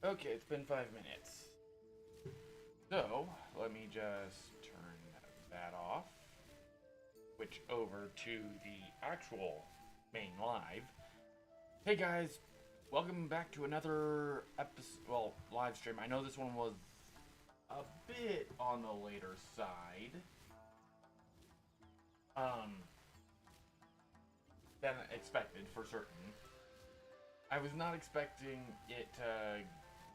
Okay, it's been 5 minutes. So, let me just turn that off. Switch over to the actual main live. Hey guys, welcome back to another episode, well, live stream. I know this one was a bit on the later side. Than expected, for certain. I was not expecting it to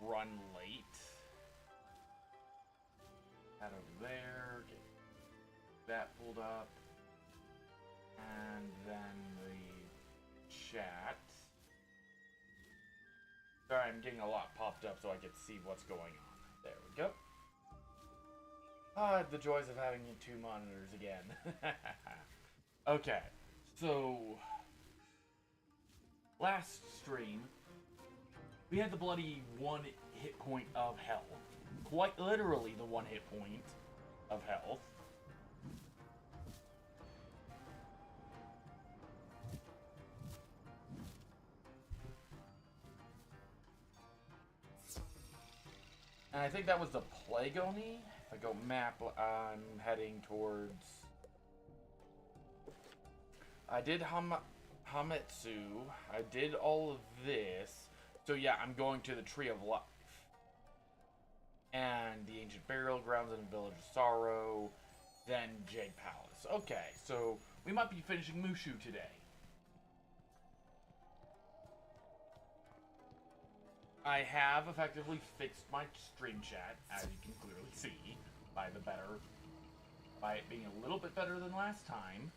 run late. That over there, get that pulled up, and then the chat. Sorry, I'm getting a lot popped up so I can see what's going on. There we go. Ah, the joys of having two monitors again. Okay, so last stream, we had the bloody 1 hit point of health. Quite literally the 1 hit point of health. And I think that was the Plague Oni. If I go map, I'm heading towards... I did Hametsu. I did all of this. So yeah, I'm going to the Tree of Life. And the Ancient Burial Grounds and the Village of Sorrow. Then Jade Palace. Okay, so we might be finishing Mushu today. I have effectively fixed my stream chat, as you can clearly see, by it being a little bit better than last time.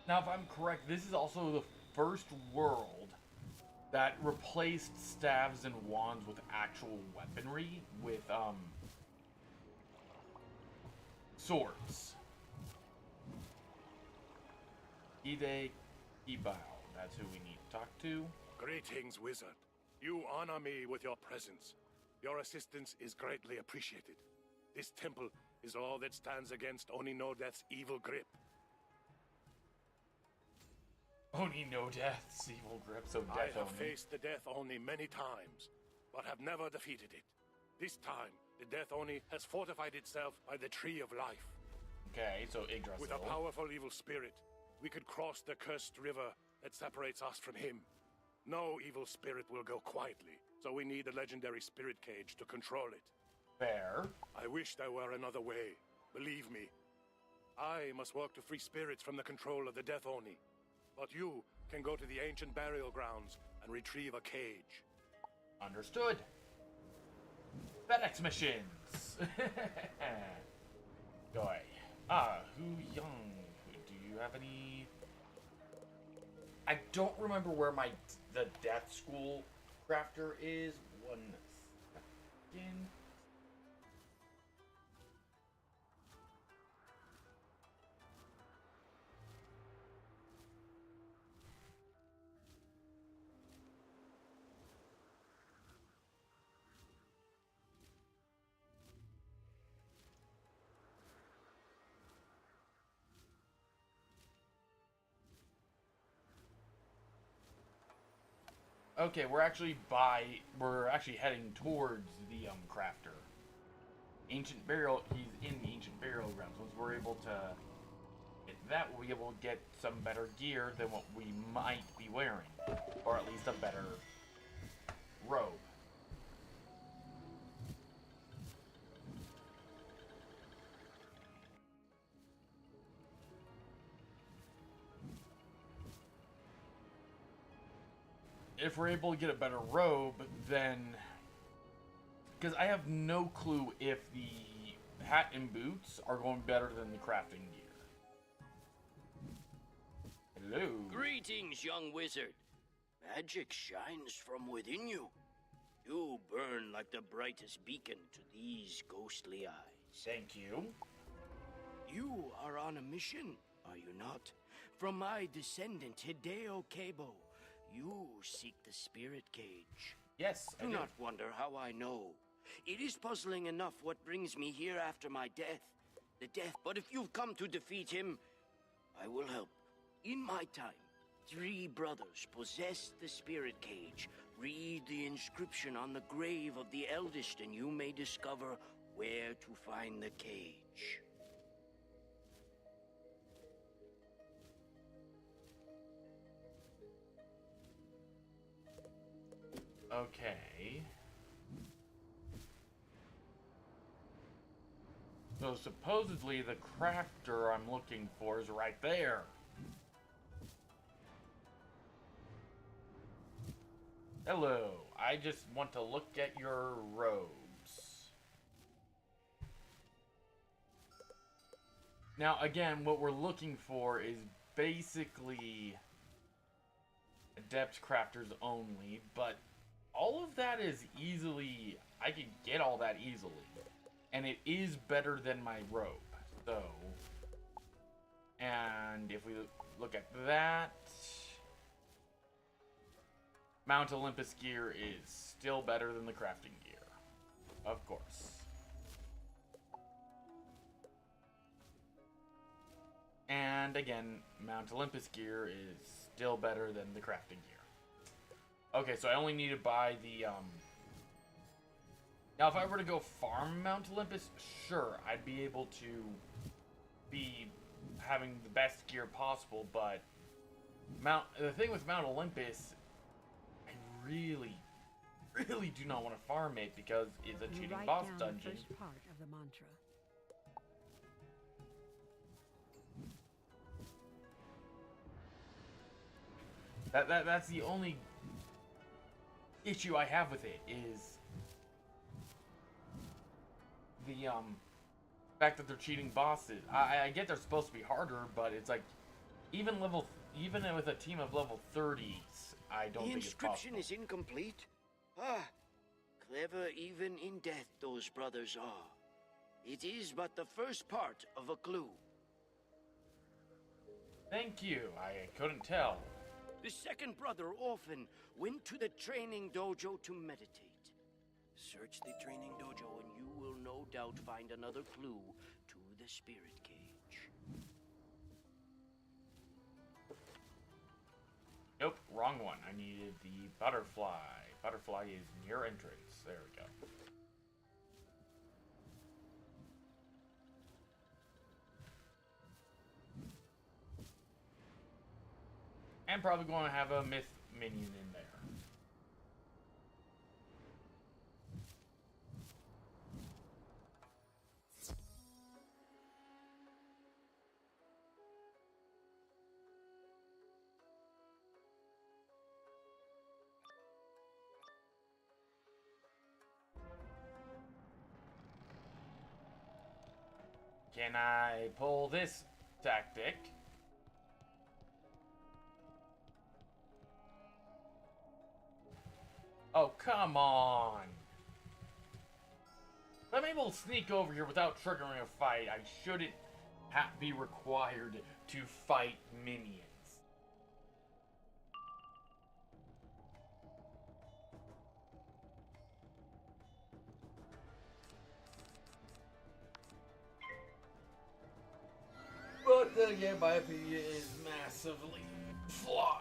Now, if I'm correct, this is also the first world that replaced staves and wands with actual weaponry with, swords. Ide Ibao, that's who we need to talk to. Greetings, Wizard. You honor me with your presence. Your assistance is greatly appreciated. This temple is all that stands against Oni no Death's evil grip. Oni no Death's evil grip, so I death have Oni. faced the Death Oni many times, but have never defeated it. This time, the Death Oni has fortified itself by the Tree of Life. Okay, so Yggdrasil. With a powerful evil spirit, we could cross the cursed river that separates us from him. No evil spirit will go quietly, so we need a legendary spirit cage to control it. Fair. I wish there were another way. Believe me. I must work to free spirits from the control of the Death Oni. But you can go to the ancient burial grounds and retrieve a cage. Understood. FedEx missions. Joy. Hu Young. Do you have any? I don't remember where the Death School crafter is. 1 second. Okay, we're actually heading towards the crafter. He's in the ancient burial grounds. Once we're able to get that, we'll be able to get some better gear than what we might be wearing. Or at least a better robe. If we're able to get a better robe, then... Because I have no clue if the hat and boots are going better than the crafting gear. Hello. Greetings, young wizard. Magic shines from within you. You burn like the brightest beacon to these ghostly eyes. Thank you. You are on a mission, are you not? From my descendant, Hideo Kabo. You seek the spirit cage. Yes, I Do do. not wonder how I know. It is puzzling enough what brings me here after my death. The death, but if you've come to defeat him, I will help. In my time, 3 brothers possessed the spirit cage. Read the inscription on the grave of the eldest, and you may discover where to find the cage. Okay. So supposedly the crafter I'm looking for is right there. Hello. I just want to look at your robes. Now, again, what we're looking for is basically adept crafters only, but all of that is easily, I can get all that easily. And it is better than my robe, so. And if we look at that, Mount Olympus gear is still better than the crafting gear, of course. And again, Mount Olympus gear is still better than the crafting gear. Okay, so I only need to buy the, now if I were to go farm Mount Olympus, sure, I'd be able to be having the best gear possible, but the thing with Mount Olympus, I really do not want to farm it because it's a cheating boss dungeon. The first part of the mantra. That's the only issue I have with it is the fact that they're cheating bosses. I get they're supposed to be harder, but it's like even with a team of level 30s, I don't think it's possible. The inscription is incomplete. Ah, clever even in death those brothers are. It is but the first part of a clue. Thank you. I couldn't tell. The second brother often went to the training dojo to meditate. Search the training dojo and you will no doubt find another clue to the spirit cage. Nope, wrong one. I needed the butterfly. Butterfly is near entrance. There we go. And probably going to have a myth minion in there. Can I pull this tactic? Oh, come on. If I'm able to sneak over here without triggering a fight, I shouldn't be required to fight minions. But then again, my opinion is massively flawed.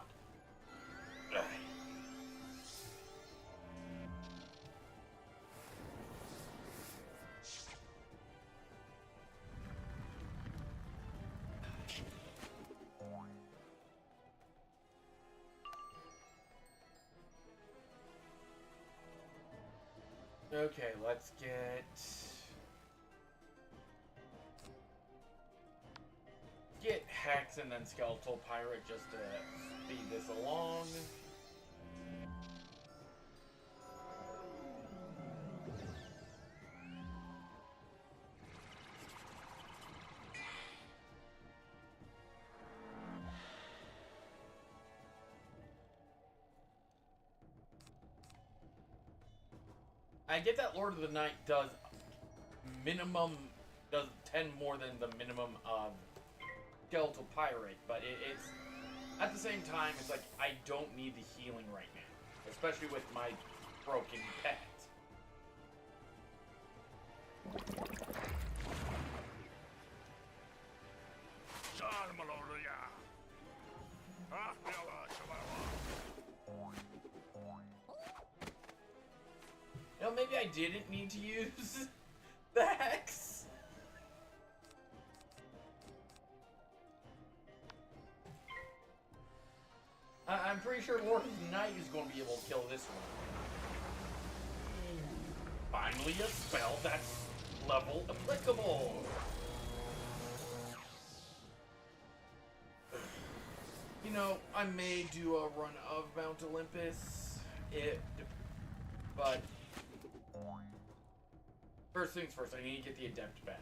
Okay, let's get Hex and then Skeletal Pirate just to speed this along. I get that Lord of the Night does minimum does 10 more than the minimum of skeletal pirate, but it's at the same time, it's like I don't need the healing right now, especially with my broken pet. You know, maybe I didn't need to use the hex. I'm pretty sure Lord of Night is going to be able to kill this one. Finally a spell that's level applicable. You know, I may do a run of Mount Olympus, but first things first, I need to get the Adept badge.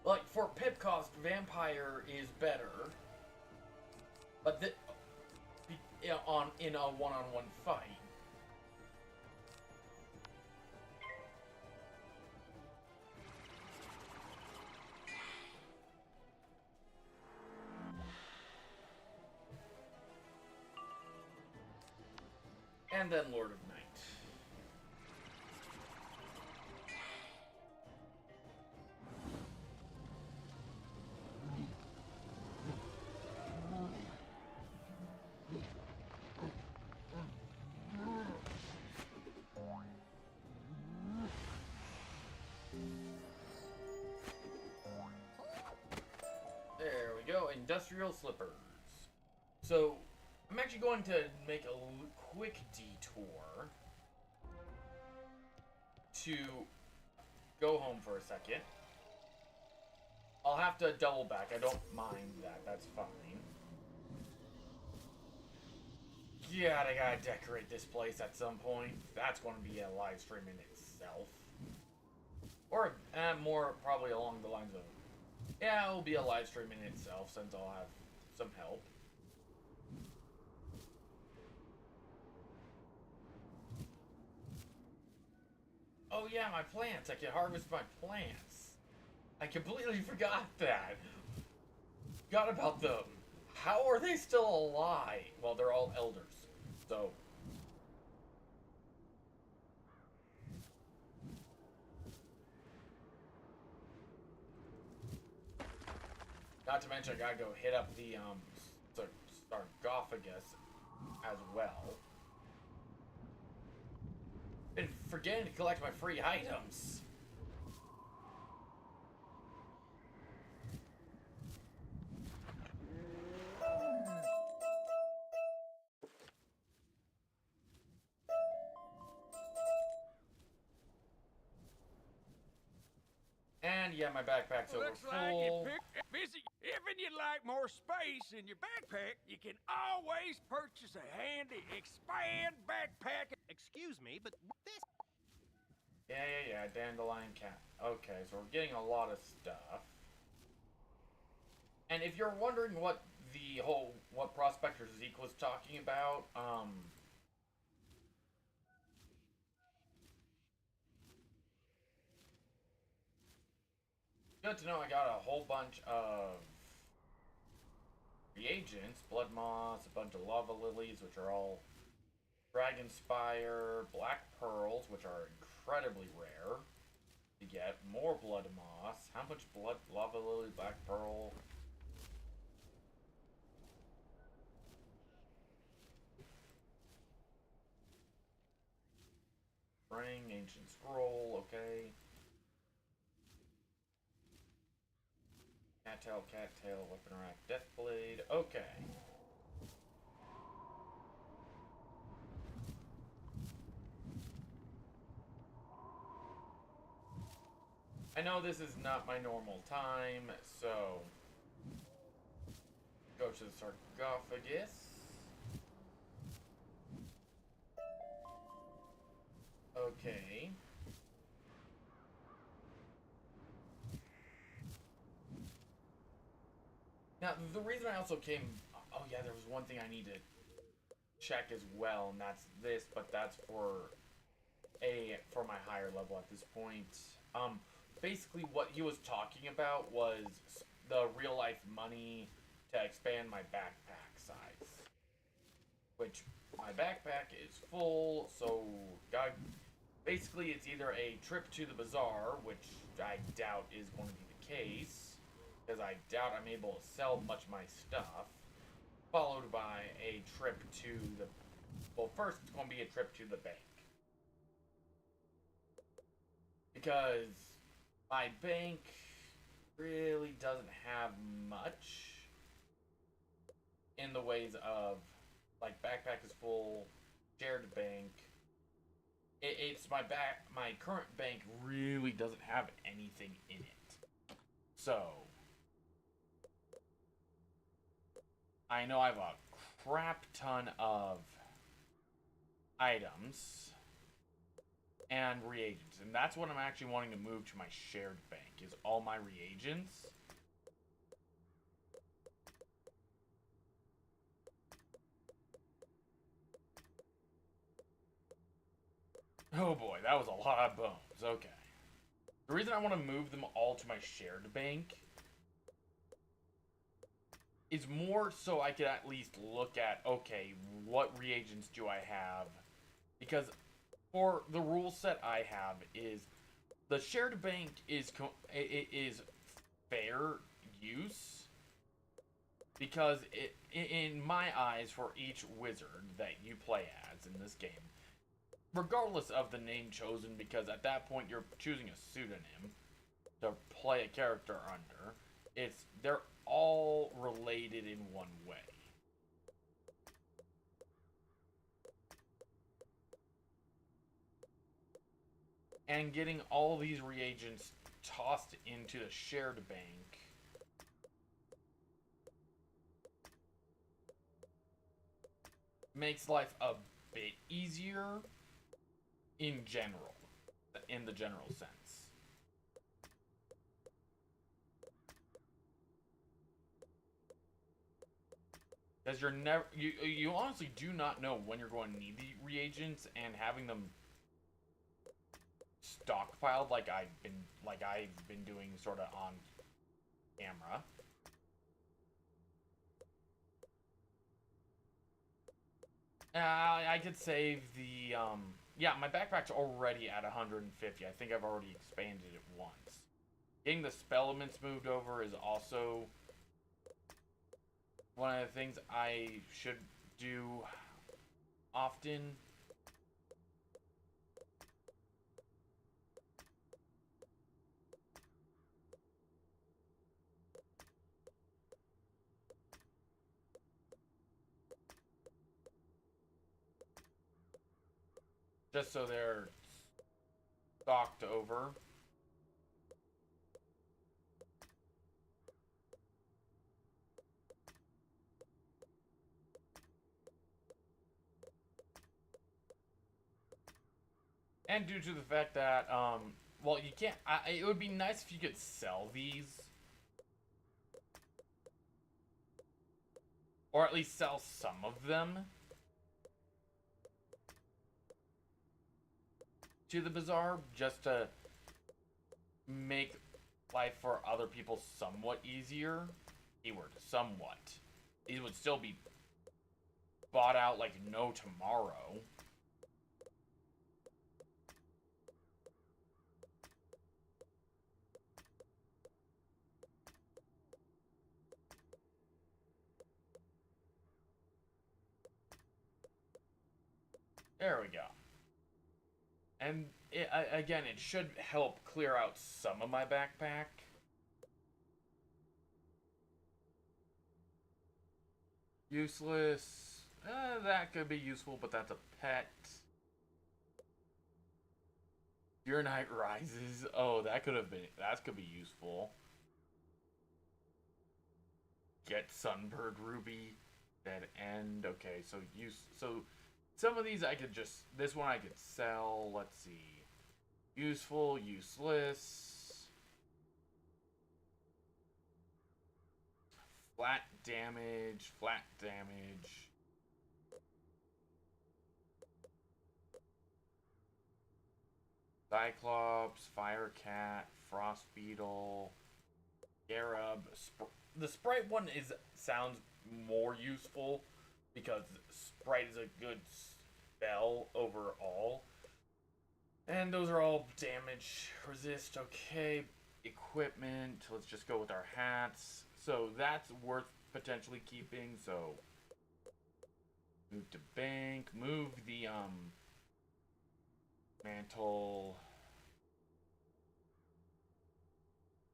Like, for pip cost, Vampire is better, but in a one-on-one fight. And then Lord of Night. There we go, Industrial Slippers. So, I'm actually going to make a quick detour to go home for a second. I'll have to double back. I don't mind that. That's fine. God, I gotta decorate this place at some point. That's going to be a live stream in itself. Or more probably along the lines of, yeah, it'll be a live stream in itself since I'll have some help. Oh yeah, my plants. I can harvest my plants. I completely forgot that. Forgot about them. How are they still alive? Well, they're all elders, so. Not to mention, I gotta go hit up the sarcophagus as well. Been forgetting to collect my free items. And yeah, my backpack's over full. If you'd like more space in your backpack, you can always purchase a handy expand backpack. Excuse me, but this... Yeah, dandelion cat. Okay, so we're getting a lot of stuff. And if you're wondering what what Prospector Zeke was talking about, good to know I got a whole bunch of reagents, blood moss, a bunch of lava lilies, which are all dragon spire, black pearls, which are incredibly rare to get, more blood moss. How much blood, lava lily, black pearl? Ring, ancient scroll, okay. Cattail, weapon rack, death blade, okay. I know this is not my normal time, so go to the sarcophagus. Okay. Now, the reason I also came... Oh, yeah, there was one thing I need to check as well, and that's this, but that's for my higher level at this point. Basically what he was talking about was the real life money to expand my backpack size, which my backpack is full, so basically it's either a trip to the bazaar, which I doubt is going to be the case, because I doubt I'm able to sell much of my stuff, followed by a trip to the, well, first it's going to be a trip to the bank. Because my bank really doesn't have much in the ways of, like, backpack is full, shared bank. It's my current bank really doesn't have anything in it. So I know I have a crap ton of items and reagents, and that's what I'm actually wanting to move to my shared bank, is all my reagents. Oh boy, that was a lot of bones. Okay. The reason I want to move them all to my shared bank is more so I could at least look at, okay, what reagents do I have? Because for the rule set I have is the shared bank is fair use, because in my eyes, for each wizard that you play as in this game, regardless of the name chosen, because at that point you're choosing a pseudonym to play a character under, they're all related in one way. And getting all these reagents tossed into the shared bank makes life a bit easier in the general sense. Because you honestly do not know when you're going to need the reagents, and having them stockpiled like I've been doing sort of on camera. I could save the yeah, my backpack's already at 150. I think I've already expanded it once. Getting the spell elements moved over is also one of the things I should do often. Just so they're stocked over. And due to the fact that, well, you can't, it would be nice if you could sell these. Or at least sell some of them to the bazaar, just to make life for other people somewhat easier. Keyword, somewhat. These would still be bought out like no tomorrow. There we go. And again, it should help clear out some of my backpack. Useless. That could be useful, but that's a pet. Your night rises. Oh, that could be useful. Get Sunbird Ruby. Dead End. Okay, so some of these I could this one I could sell. Let's see. Useful, useless. Flat damage, flat damage. Cyclops, Firecat, Frost Beetle, Garab. The Sprite one sounds more useful because Sprite is a good spell overall. And those are all damage resist. Okay, equipment. Let's just go with our hats. So that's worth potentially keeping. So move to bank. Move the mantle.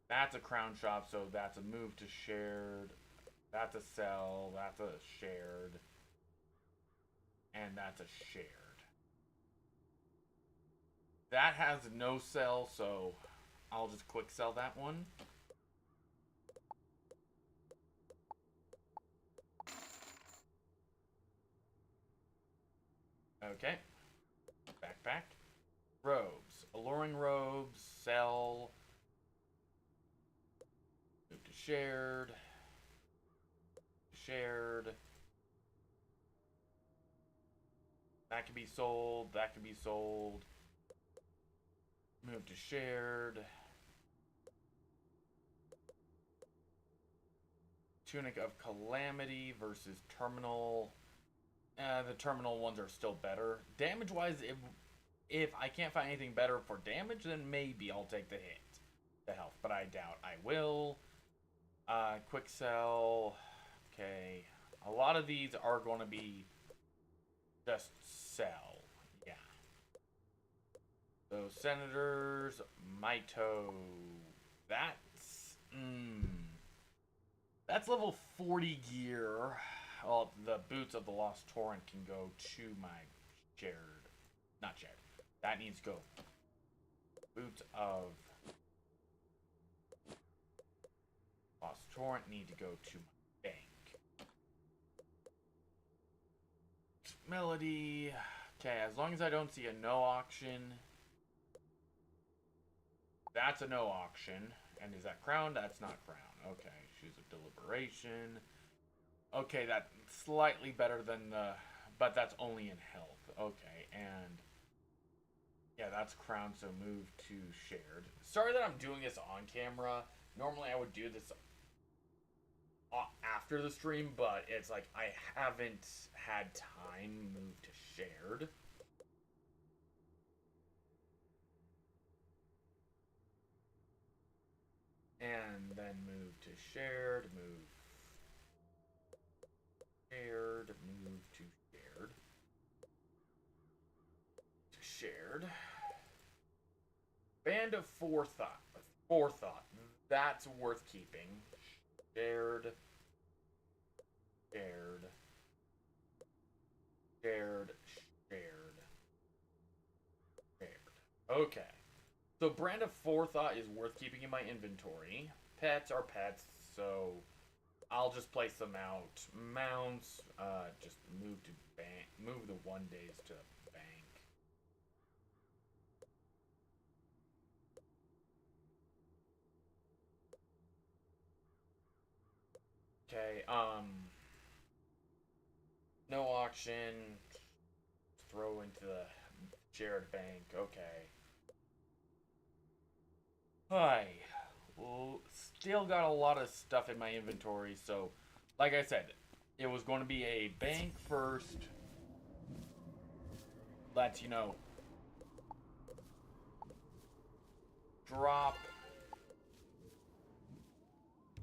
That's a crown shop, so that's a move to shared. That's a sell. That's a shared. And that's a shared. That has no sell, so I'll just quick sell that one. Okay. Backpack. Robes. Alluring robes. Sell. Move to shared. Shared. That can be sold. That can be sold. Move to shared. Tunic of Calamity versus Terminal. The Terminal ones are still better. Damage-wise, if I can't find anything better for damage, then maybe I'll take the hit. The health, but I doubt I will. Quick sell. Okay. A lot of these are going to be just sell. Yeah. So, Senators, Mito. That's level 40 gear. Well, the Boots of the Lost Torrent can go to my shared. Not shared. That needs to go. Boots of Lost Torrent need to go to my bank. Melody. Okay, as long as I don't see a no auction. That's a no auction. And is that crown? That's not crown. Okay, Shoes of Deliberation. Okay, that's slightly better than the... But that's only in health. Okay, and... Yeah, that's crown, so move to shared. Sorry that I'm doing this on camera. Normally I would do this after the stream, but it's like I haven't had time. Move to shared. And then move to shared, move to shared. To shared. Band of Forethought. Forethought. That's worth keeping. Shared. Shared. Shared. Shared. Shared. Okay. So Brand of Forethought is worth keeping in my inventory. Pets are pets, so I'll just place them out. Mounts, just move to bank. Move the 1 days to bank. Okay, no auction. Throw into the shared bank. Okay. Hi. Well, still got a lot of stuff in my inventory, so like I said, it was going to be a bank first. Let you know. Drop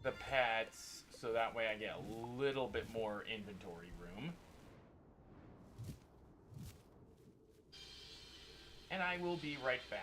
the pets so that way I get a little bit more inventory room. And I will be right back.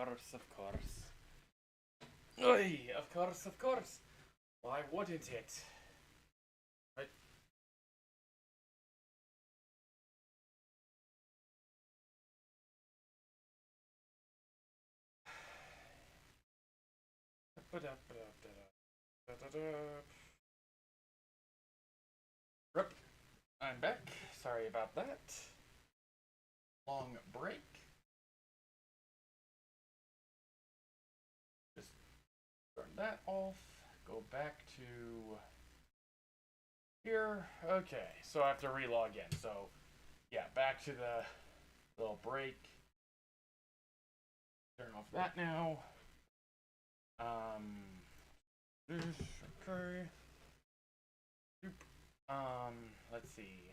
course, of course. Oy, of course, of course. Why wouldn't it? Right. Rip. I'm back. Sorry about that. Long break. Just turn that off. Go back to here. Okay, so I have to relog in. So, yeah, back to the little break. Turn off that now. Okay. Let's see.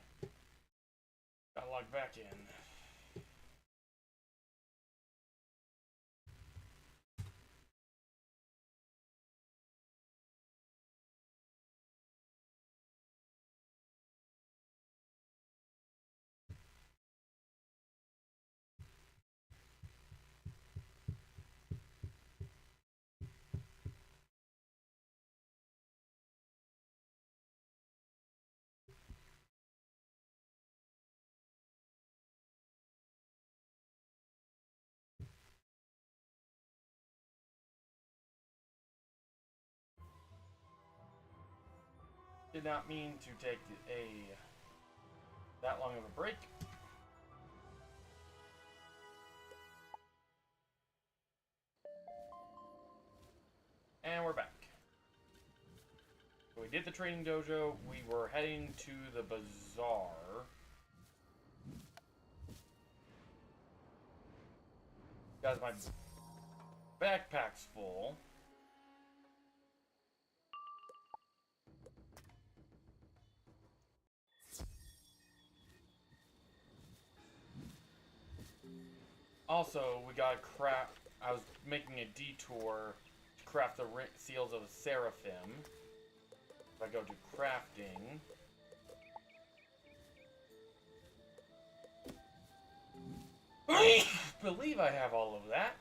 Gotta log back in. Did not mean to take that long of a break. And we're back. So we did the training dojo. We were heading to the bazaar. Guys, my backpack's full. Also, we got craft. I was making a detour to craft the seals of Seraphim. If I go to crafting, I believe I have all of that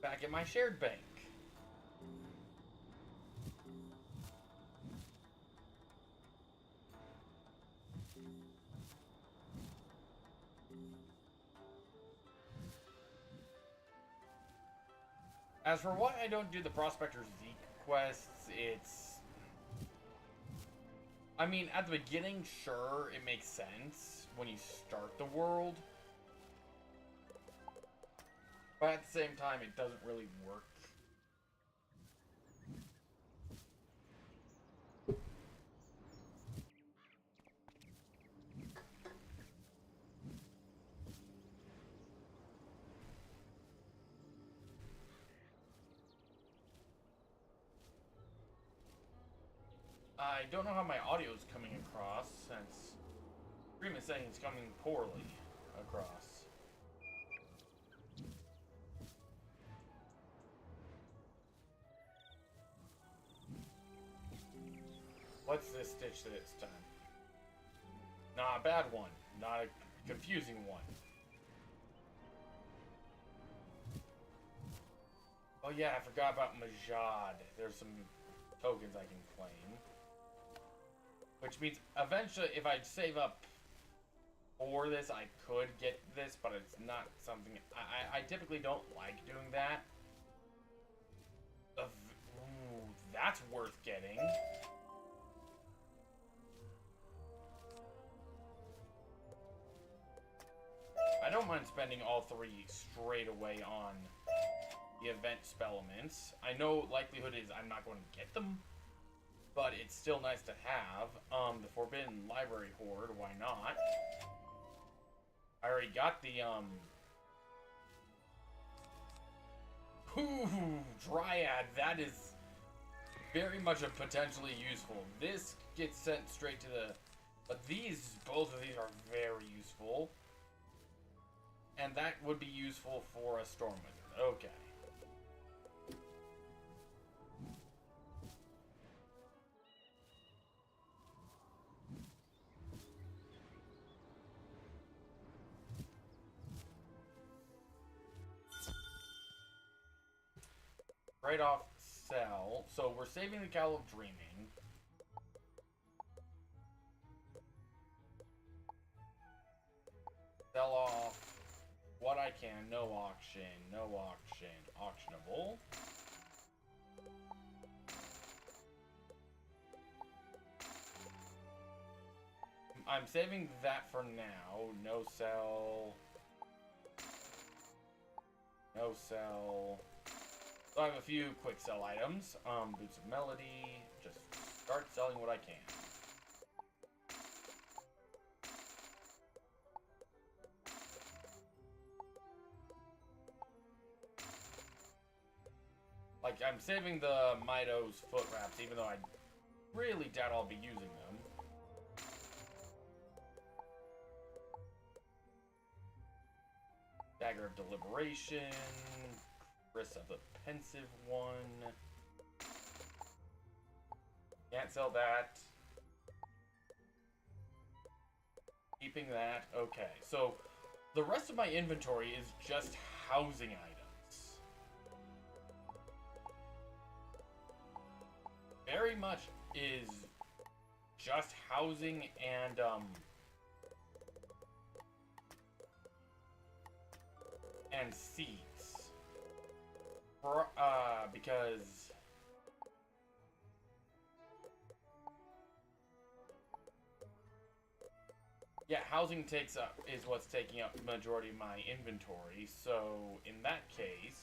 back at my shared bank. As for why I don't do the Prospector's Zeke quests, it's... I mean, at the beginning, sure, it makes sense when you start the world. But at the same time, it doesn't really work. I don't know how my audio is coming across, since Stream is saying it's coming poorly across. What's this stitch this time? Not a bad one, not a confusing one. Oh yeah, I forgot about Majad. There's some tokens I can claim. Which means eventually, if I save up for this, I could get this, but it's not something... I typically don't like doing that. Ooh, that's worth getting. I don't mind spending all three straight away on the event spellaments. I know likelihood is I'm not going to get them, but it's still nice to have. The Forbidden Library Hoard, why not? I already got the, Ooh, Dryad, that is very much a potentially useful. This gets sent straight to the... But these, both of these are very useful. And that would be useful for a Storm Wizard. Okay. Trade off, sell. So we're saving the Cowl of Dreaming. Sell off what I can. No auction. No auction. Auctionable. I'm saving that for now. No sell. No sell. So I have a few quick sell items. Boots of Melody. Just start selling what I can. Like, I'm saving the Mido's foot wraps, even though I really doubt I'll be using them. Dagger of Deliberation. Chris of the Pensive One. Can't sell that. Keeping that. Okay, so the rest of my inventory is just housing items. Very much is just housing and seats. Because yeah, housing is what's taking up the majority of my inventory. So in that case,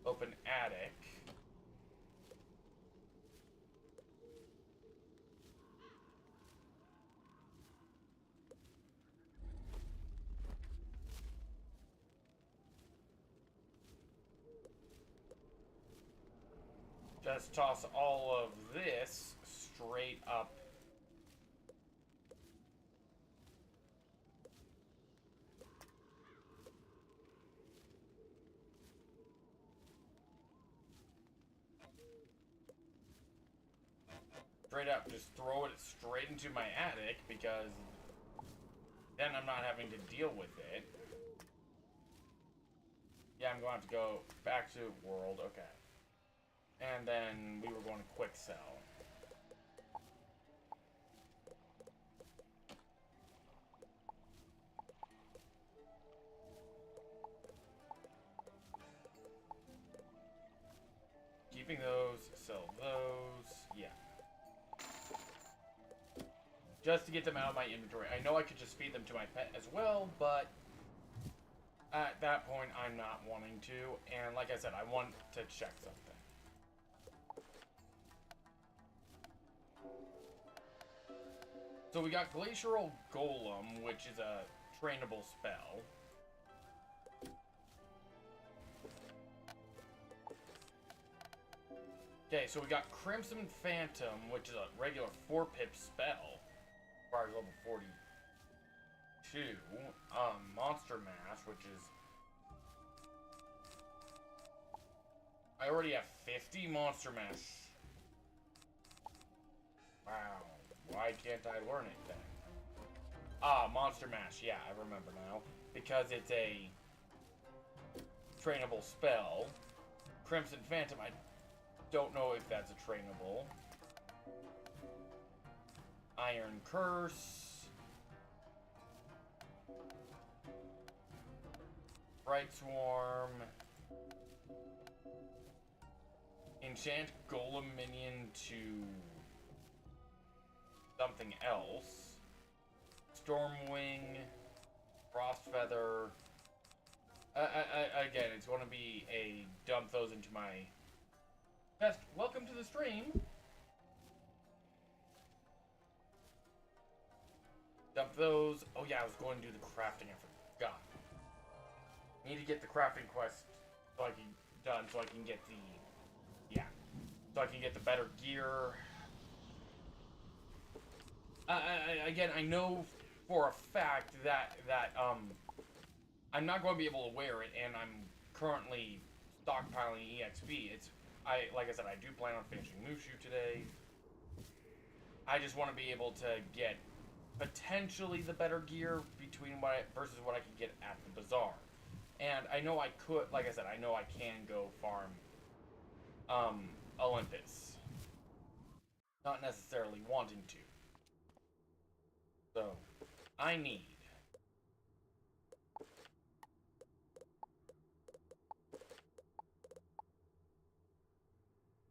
open attic. Just toss all of this straight up. Straight up, just throw it straight into my attic, because then I'm not having to deal with it. Yeah, I'm going to have to go back to world, okay. And then we were going to quick sell. Keeping those, sell those, yeah. Just to get them out of my inventory. I know I could just feed them to my pet as well, but at that point I'm not wanting to. And like I said, I want to check something. So we got Glacial Golem, which is a trainable spell. Okay, so we got Crimson Phantom, which is a regular 4-pip spell. Requires level 42. Monster Mash, which is... I already have 50 Monster Mash. Wow. Why can't I learn it then? Ah, Monster Mash. Yeah, I remember now. Because it's a trainable spell. Crimson Phantom, I don't know if that's a trainable. Iron Curse. Bright Swarm. Enchant Golem Minion to something else. Stormwing, Frostfeather. Again, it's going to be a dump those into my best. Welcome to the stream. Dump those. Oh yeah, I was going to do the crafting. I forgot. Need to get the crafting quest so I can done so I can get the so I can get the better gear. Again, I know for a fact that I'm not going to be able to wear it, and I'm currently stockpiling EXP. Like I said, I do plan on finishing Mushu today. I just want to be able to get potentially the better gear between versus what I could get at the bazaar. And I know I could, like I said, I know I can go farm Olympus. Not necessarily wanting to. So, I need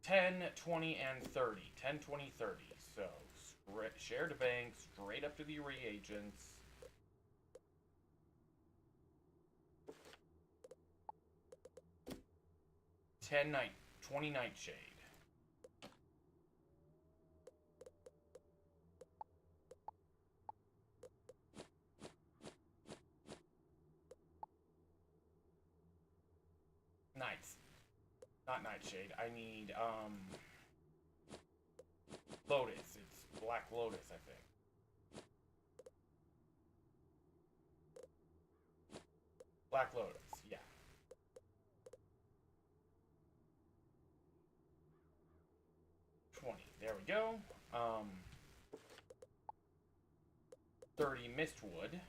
10, 20, and 30. 10, 20, 30. So, share the bank, straight up to the reagents. $10 night, 20 nightshade. Nice. Not nightshade. I need Lotus. It's Black Lotus, I think. Black Lotus, yeah. There we go. 30 Mistwood.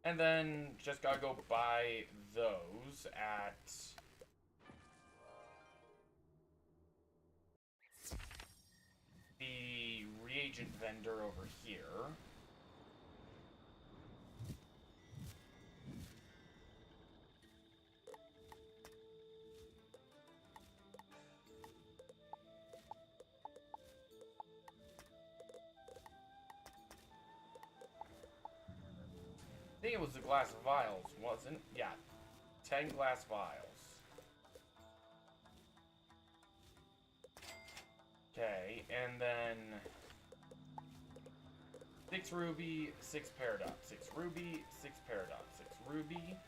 And then just gotta go buy those at the reagent vendor over here. I think it was the glass vials, wasn't? Yeah, 10 glass vials. Okay, and then 6 ruby, 6 paradox, 6 ruby, 6 paradox, 6 ruby.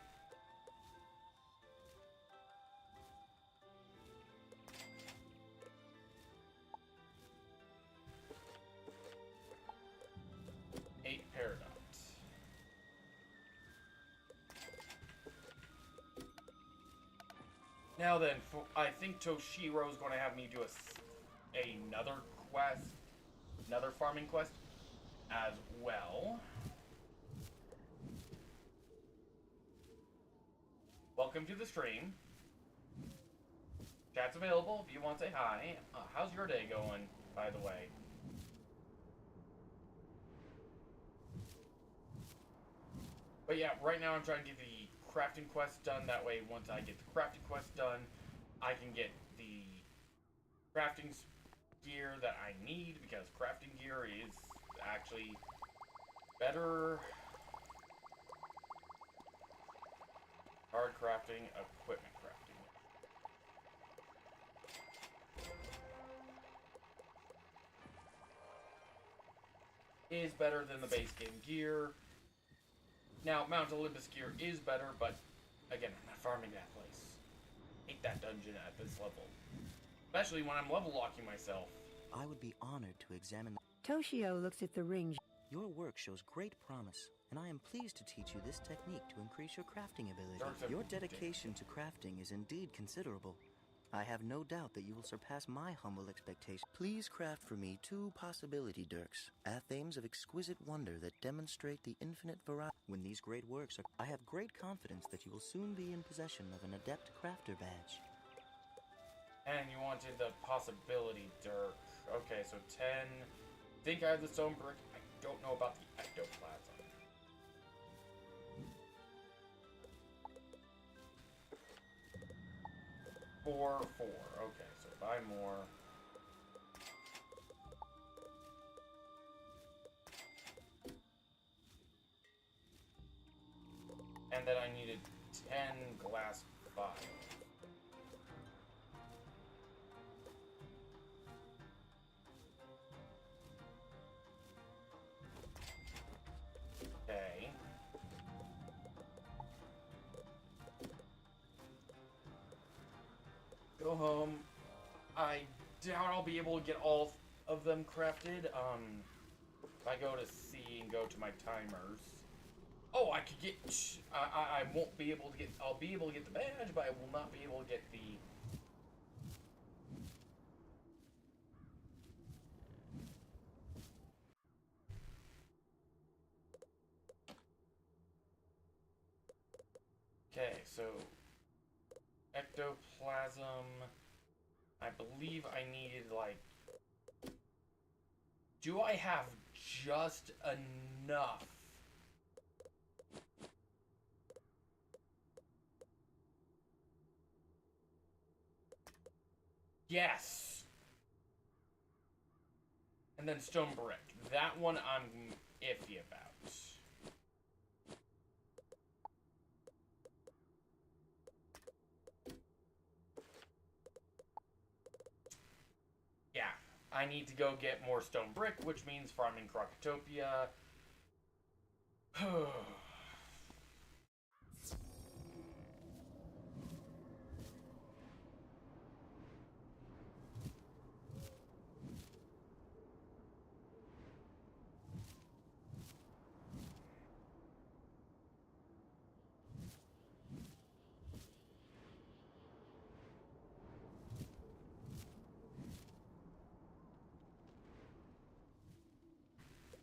Now then, I think Toshiro's going to have me do another quest, another farming quest as well. Welcome to the stream. Chat's available if you want to say hi. How's your day going, by the way? But yeah, right now I'm trying to get the crafting quest done. That way, once I get the crafting quest done, I can get the crafting gear that I need, because crafting gear is actually better. Hard crafting, equipment crafting. Is better than the base game gear. Now, Mount Olympus gear is better, but again, I'm not farming that place. Hate that dungeon at this level. Especially when I'm level locking myself. I would be honored to examine. Toshio looks at the ring. Your work shows great promise, and I am pleased to teach you this technique to increase your crafting ability. Your dedication to crafting is indeed considerable. I have no doubt that you will surpass my humble expectations. Please craft for me 2 possibility dirks, athames of exquisite wonder that demonstrate the infinite variety. When these great works are, I have great confidence that you will soon be in possession of an adept crafter badge. And you wanted the possibility dirk. Okay, so 10. I think I have the stone brick. I don't know about the ectoplasm. Four. Okay, so buy more. And then I needed 10 glass vials. Okay. Go home, I doubt I'll be able to get all of them crafted. If I go to C and go to my timers. Oh, I could get. I won't be able to get. I'll be able to get the badge, but I will not be able to get the. Okay, so ectoplasm. I believe I needed like. Do I have just enough? Yes. And then stone brick. That one I'm iffy about. Yeah, I need to go get more stone brick, which means farming Crocotopia.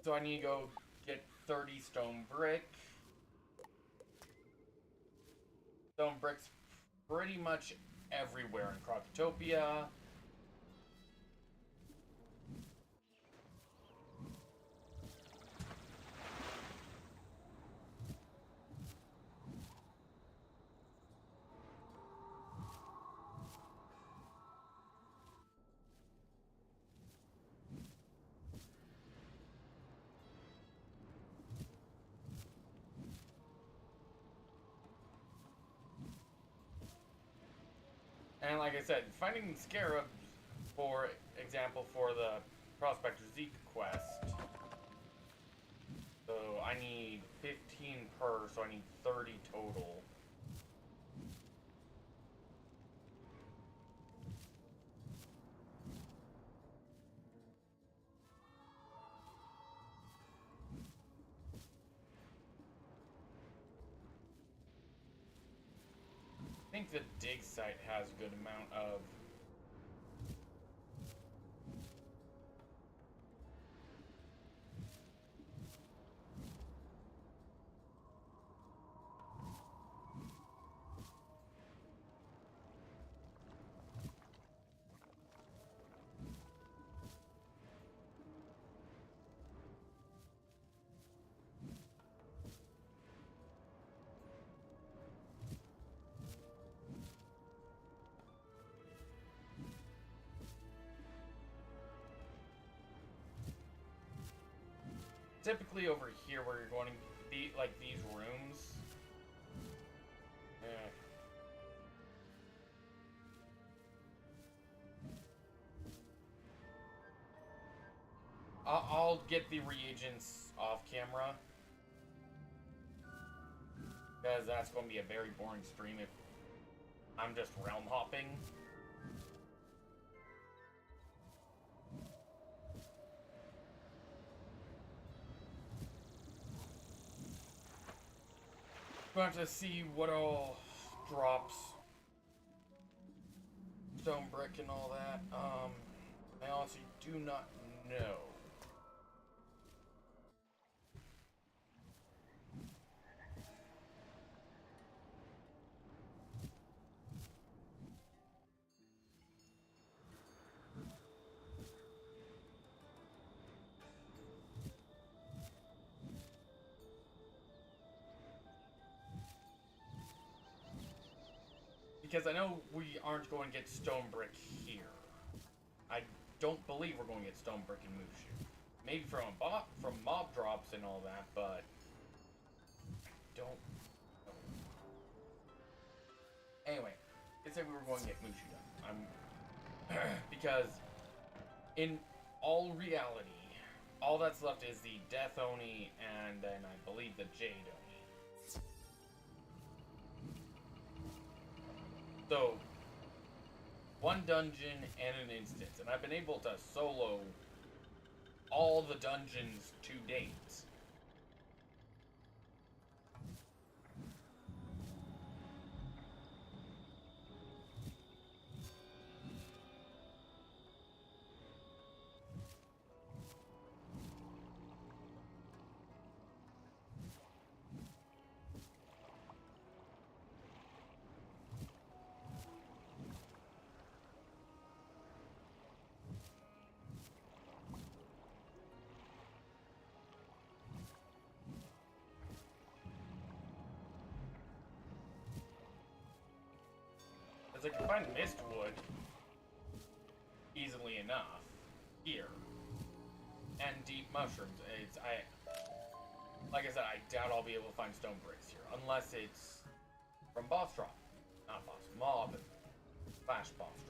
So I need to go get 30 stone brick. Stone brick's pretty much everywhere in Crocotopia. And like I said, finding scarabs, for example, for the Prospector Zeke quest. So I need 15 per, so I need 30 total. I think the dig site has a good amount of. Typically over here where you're going to be, like these rooms. I'll get the reagents off camera. Because that's going to be a very boring stream if I'm just realm hopping. We'll have to see what all drops. Stone brick and all that. I honestly do not know. Because I know we aren't going to get stone brick here. I don't believe we're going to get stone brick in Mushu. Maybe from mob drops and all that, but I don't know. Anyway, it said we were going to get Mushu done. Because in all reality, all that's left is the Death Oni and then I believe the Jade Oni. So, one dungeon and an instance, and I've been able to solo all the dungeons to date. I can find mistwood easily enough here, and deep mushrooms. Like I said, I doubt I'll be able to find stone bricks here, unless it's from boss drop, not boss mob / boss drops.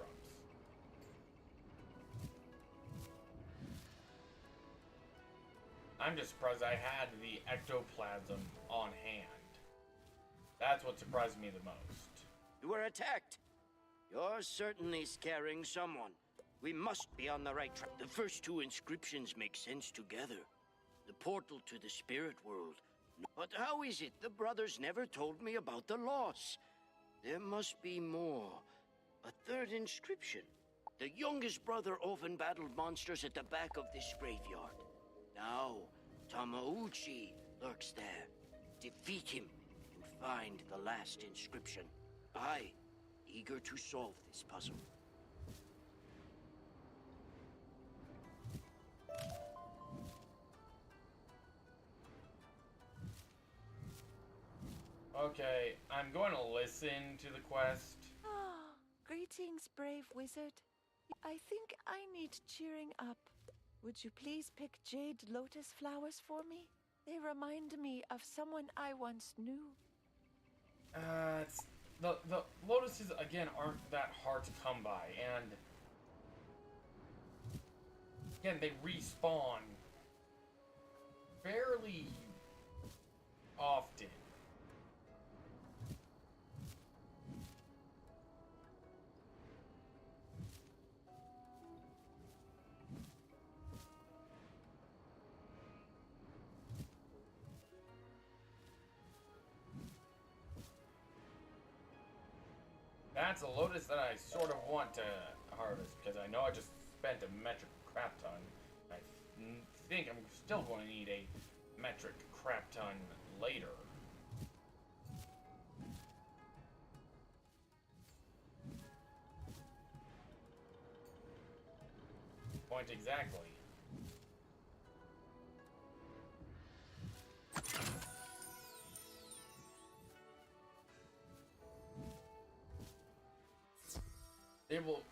I'm just surprised I had the ectoplasm on hand. That's what surprised me the most. You were attacked. You're certainly scaring someone. We must be on the right track. The first two inscriptions make sense together. The portal to the spirit world. But how is it the brothers never told me about the loss? There must be more. A third inscription. The youngest brother often battled monsters at the back of this graveyard. Now, Tamauchi lurks there. Defeat him and find the last inscription. Eager to solve this puzzle. Okay, I'm going to listen to the quest. Ah, greetings, brave wizard. I think I need cheering up. Would you please pick jade lotus flowers for me? They remind me of someone I once knew. The lotuses, again, aren't that hard to come by, and again, they respawn fairly often. That's a lotus that I sort of want to harvest, because I know I just spent a metric crap ton. I think I'm still going to need a metric crap ton later. Point exactly.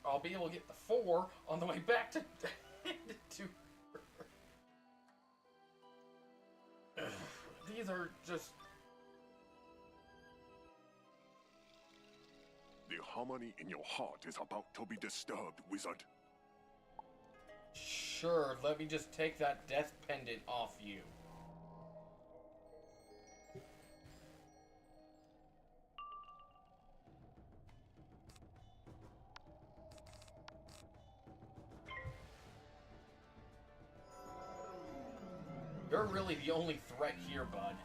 I'll be able to get the 4 on the way back to These are just... The harmony in your heart is about to be disturbed, wizard. Sure, let me just take that death pendant off you. You're really the only threat here, bud.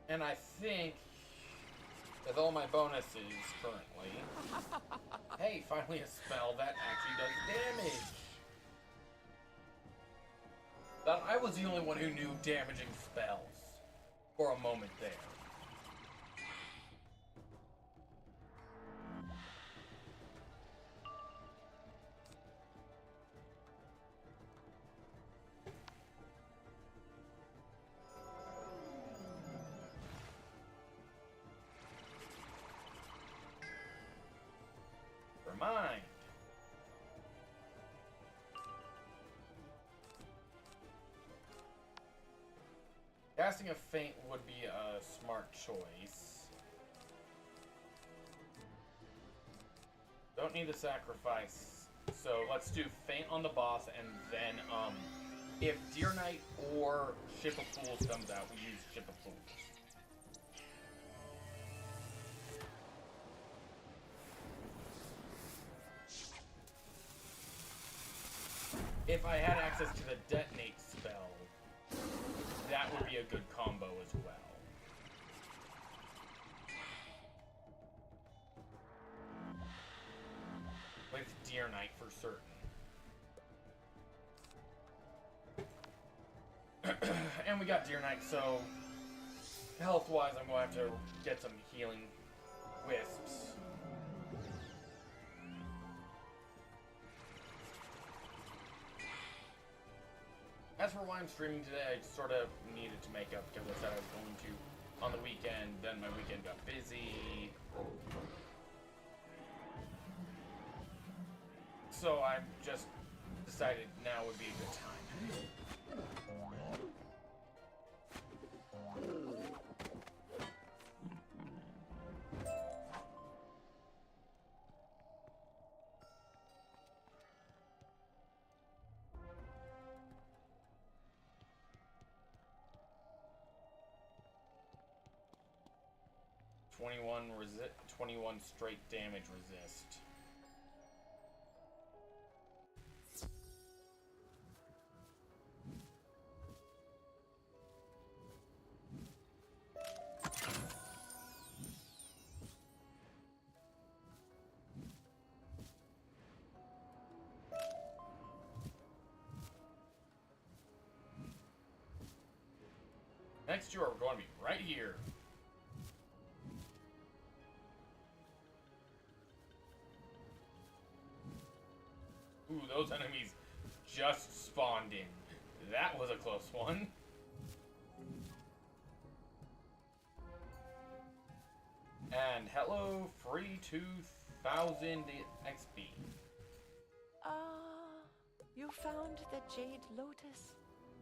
And I think, with all my bonuses currently, hey, finally a spell that actually does damage. Thought I was the only one who knew damaging spells for a moment there. mind. Casting a feint would be a smart choice. Don't need to sacrifice. So let's do feint on the boss, and then if Deer Knight or Ship of Fools comes out, we use Ship of Fools. If I had access to the Detonate spell, that would be a good combo as well. With Deer Knight for certain. And we got Deer Knight, so health-wise I'm going to have to get some healing wisps. As for why I'm streaming today, I sort of needed to make up because I said I was going to on the weekend, then my weekend got busy. So I just decided now would be a good time. 21 straight damage resist. Next you are going to be right here. Ooh, those enemies just spawned in. That was a close one. And hello, free 2,000 XP. You found the Jade Lotus.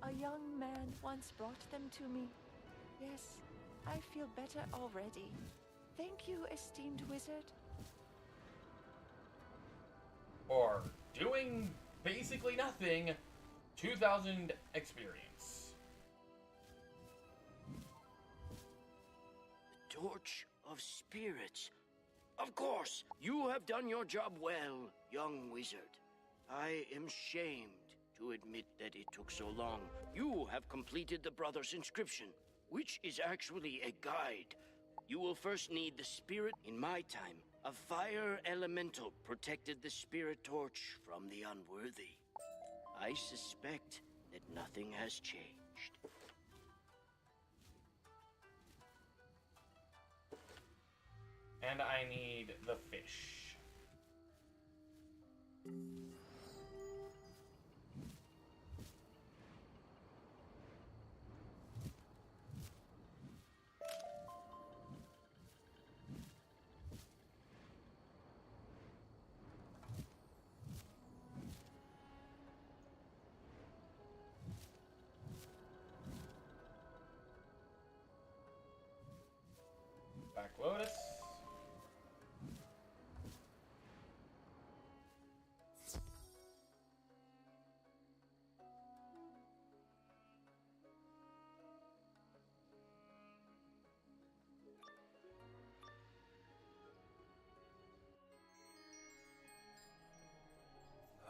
A young man once brought them to me. Yes, I feel better already. Thank you, esteemed wizard. Or doing basically nothing, 2,000 experience. The Torch of Spirits. Of course, you have done your job well, young wizard. I am shamed to admit that it took so long. You have completed the Brother's inscription, which is actually a guide. You will first need the spirit. In my time, a fire elemental protected the spirit torch from the unworthy. I suspect that nothing has changed. And I need the fish. Back Lotus.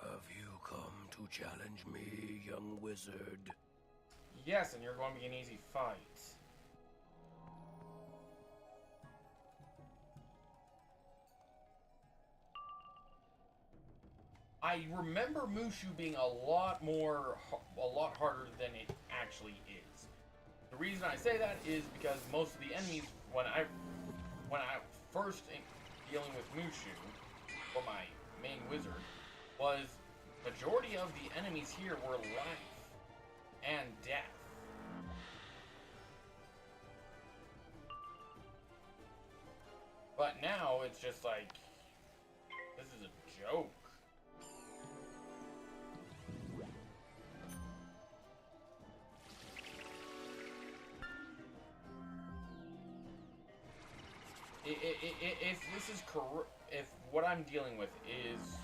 Have you come to challenge me, young wizard? Yes, and you're going to be an easy fight. I remember Mushu being a lot harder than it actually is. The reason I say that is because most of the enemies, when I first dealing with Mushu, or my main wizard, was majority of the enemies here were life and death. But now it's just like This is a joke. If this is correct, if what I'm dealing with is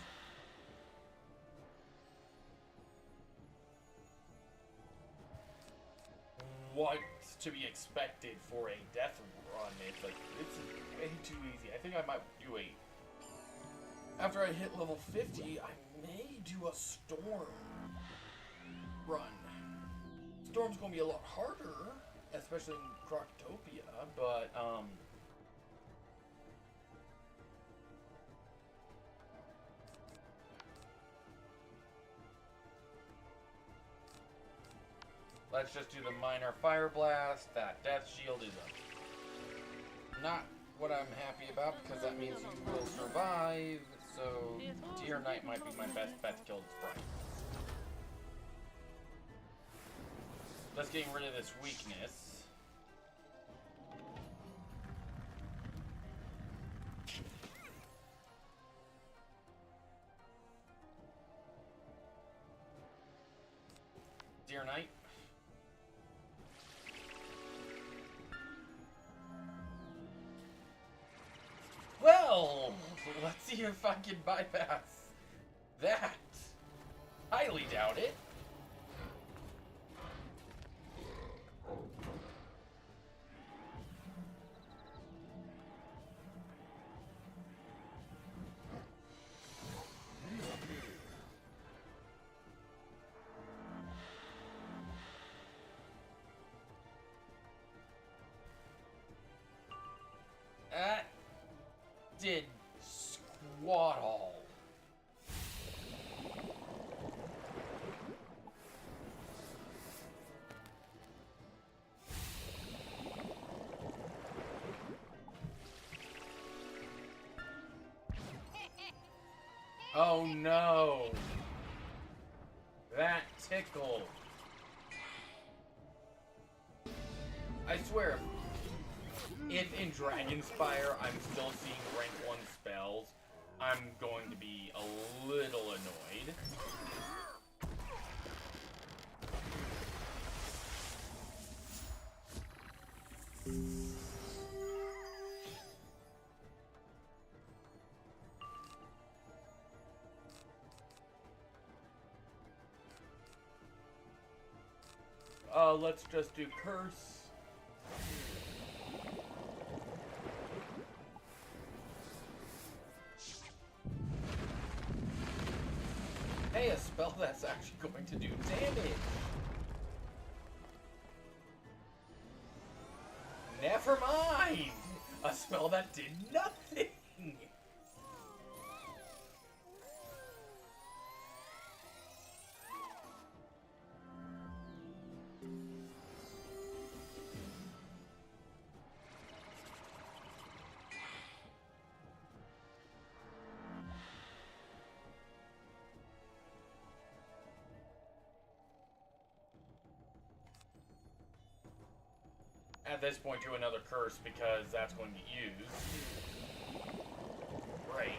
what's to be expected for a death run, it's like, it's way too easy. I think I might do after I hit level 50, I may do a storm run. Storm's gonna be a lot harder, especially in Croctopia, but let's just do the minor fire blast. That death shield is not what I'm happy about, because that means you will survive. So Deer Knight might be my best bet to kill this Sprite. Let's get rid of this weakness. Deer Knight. Well, let's see if I can bypass that. Highly doubt it. That did squat all. Oh no! That tickled. I swear, if in Dragonspire I'm still seeing rank 1 spells, I'm going to be a little annoyed. Let's just do curse. Hey, a spell that's actually going to do damage. Never mind! A spell that did nothing! At this point, do another curse because that's going to get used. Right.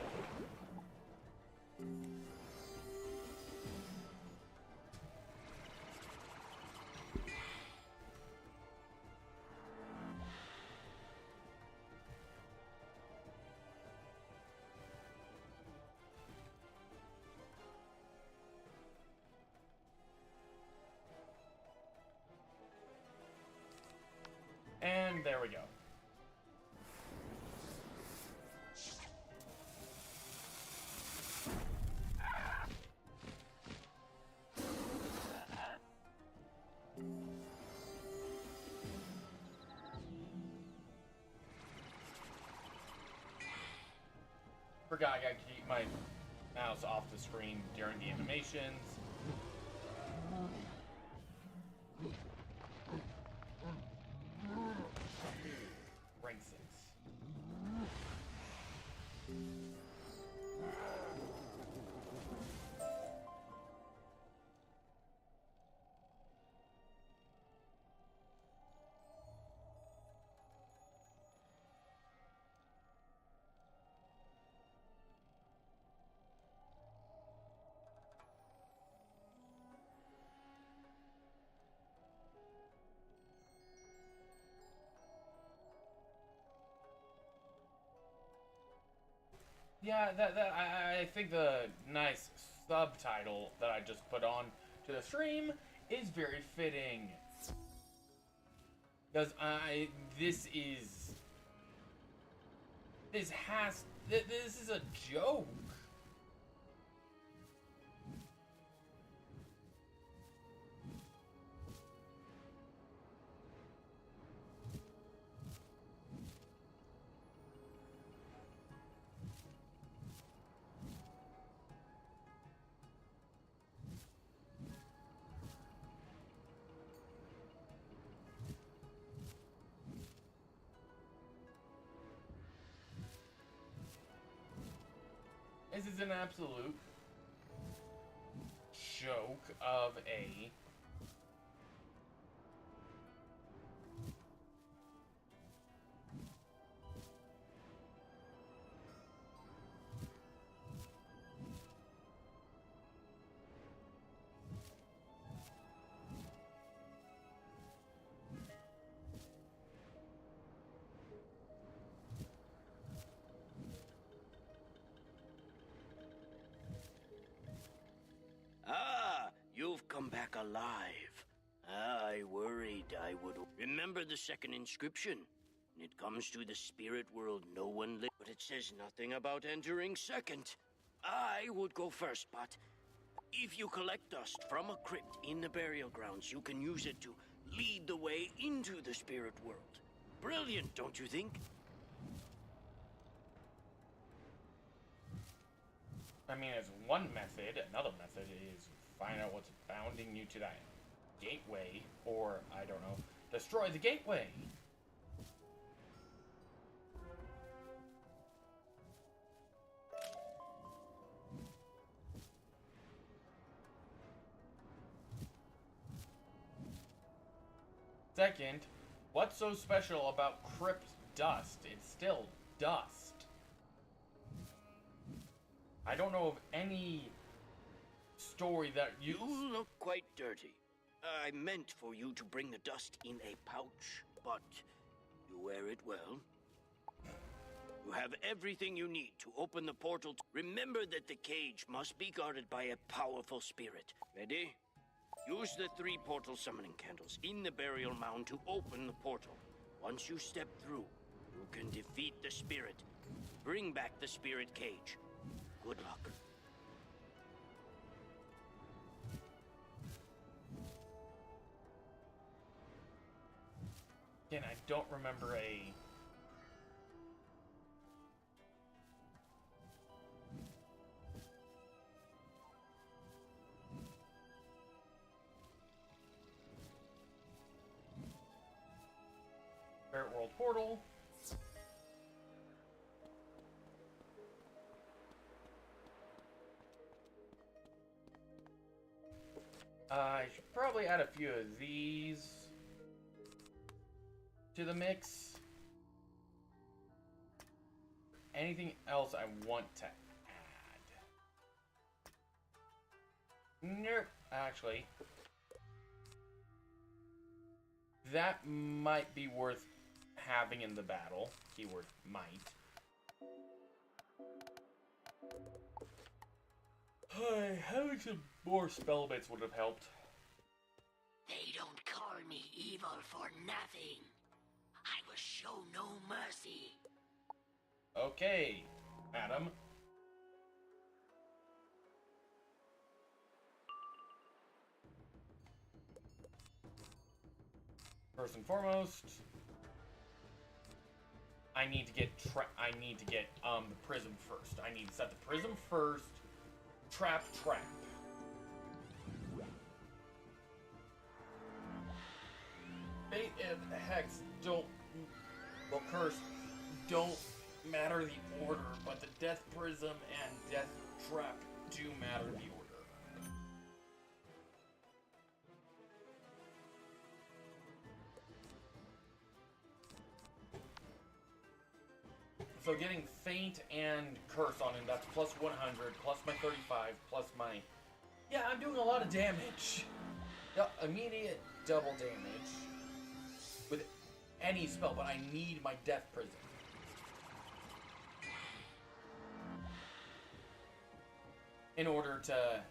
And there we go. Forgot I gotta keep my mouse off the screen during the animations. Rank 6. Yeah, I think the nice subtitle that I just put on to the stream is very fitting. Because this is a joke. This is an absolute joke of a You've come back alive. I worried I would. Remember the second inscription? When it comes to the spirit world, no one lives. But it says nothing about entering second. I would go first, but if you collect dust from a crypt in the burial grounds, you can use it to lead the way into the spirit world. Brilliant, don't you think? I mean, as one method, another method is find out what's bounding you to that gateway, or, I don't know, destroy the gateway. Second, what's so special about crypt dust? It's still dust. I don't know of any story that You look quite dirty. I meant for you to bring the dust in a pouch, but you wear it well. You have everything you need to open the portal. Remember that the cage must be guarded by a powerful spirit. Ready? Use the 3 portal summoning candles in the burial mound to open the portal. Once you step through, you can defeat the spirit. Bring back the spirit cage. Good luck. Again, I don't remember a... Spirit World Portal. I should probably add a few of these to the mix. Anything else I want to add? Nope. Actually, that might be worth having in the battle. Keyword might. Having some more spell bits would have helped. They don't call me evil for nothing. I will show no mercy. Okay, madam. First and foremost, I need to get the prism first. I need to set the prism first. Trap. Fate and Hex Curse don't matter the order, but the Death Prism and Death Trap do matter the order. So getting Feint and Curse on him, that's plus 100, plus my 35, plus my... Yeah, I'm doing a lot of damage. Immediate double damage with any spell, but I need my Death Prism. in order to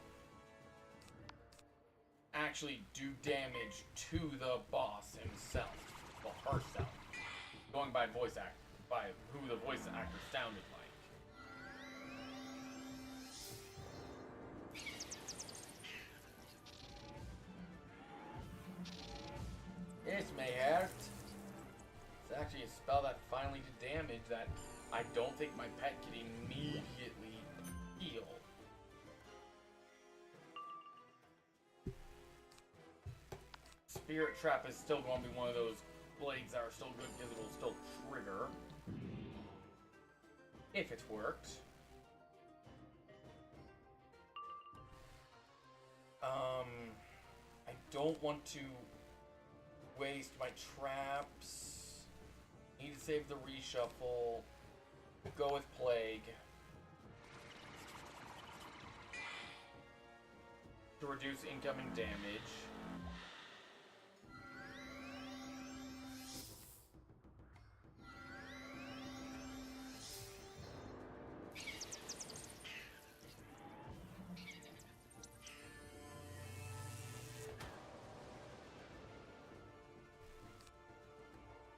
actually do damage to the boss himself, well, herself, going by voice act, by who the voice actor sounded like. This may hurt. It's actually a spell that finally did damage that I don't think my pet can immediately heal. Spirit Trap is still going to be one of those blades that are still good because it will still trigger. If it's worked. I don't want to waste my traps. Need to save the reshuffle. Go with Plague. To reduce incoming damage.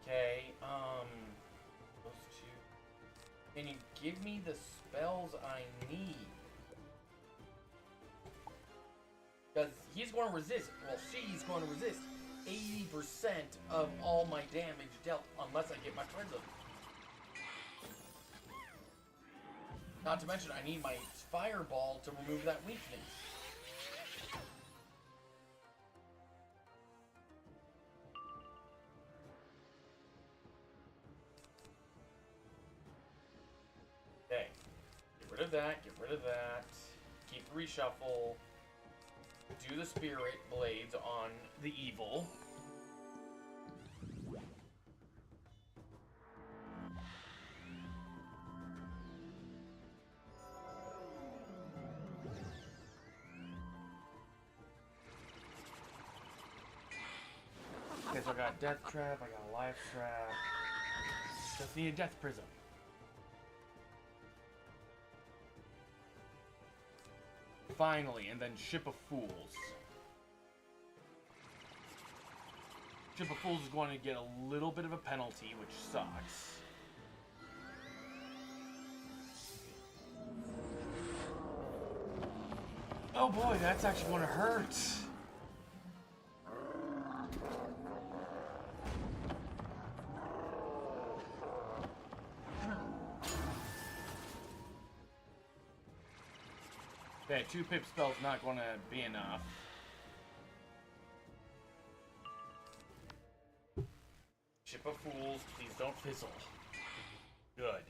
Okay, those two. Can you give me the spells I need? Because he's going to resist, well, she's going to resist 80% of all my damage dealt, unless I get my Prism. Not to mention, I need my Fireball to remove that weakness. Okay, get rid of that, get rid of that. Keep the reshuffle. Do the Spirit Blades on the evil. Okay, so I got Death Trap, I got a Life Trap. Just need a Death Prism. Finally, and then Ship of Fools. Ship of Fools is going to get a little bit of a penalty, which sucks. Oh boy, that's actually going to hurt. Okay, 2 pip spells not going to be enough. Ship of Fools, please don't fizzle. Good.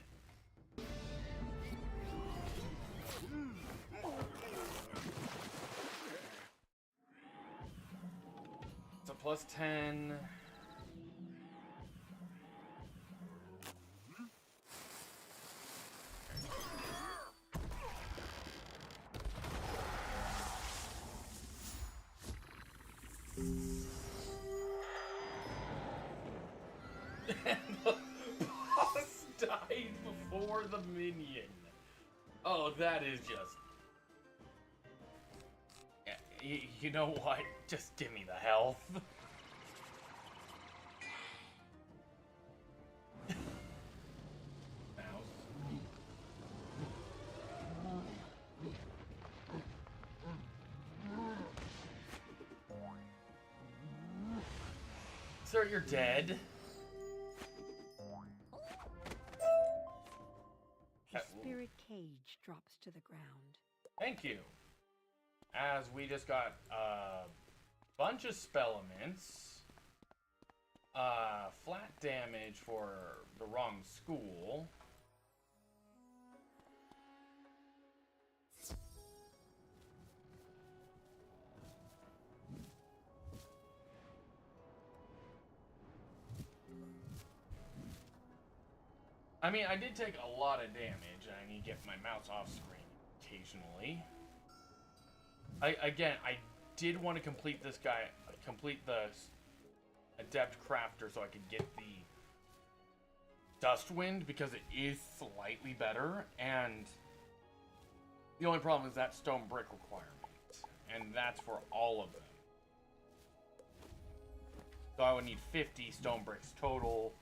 It's a +10. And the boss died before the minion. Oh, that is just... You know what? Just give me the health. Sir, you're dead. The spirit cage drops to the ground. Thank you. As we just got a bunch of spellaments, flat damage for the wrong school. I mean, I did take a lot of damage. I need to get my mouse off screen occasionally. I did want to complete this guy, complete the Adept Crafter so I could get the Dust Wind because it is slightly better, and The only problem is that stone brick requirement. And that's for all of them. So I would need 50 stone bricks total.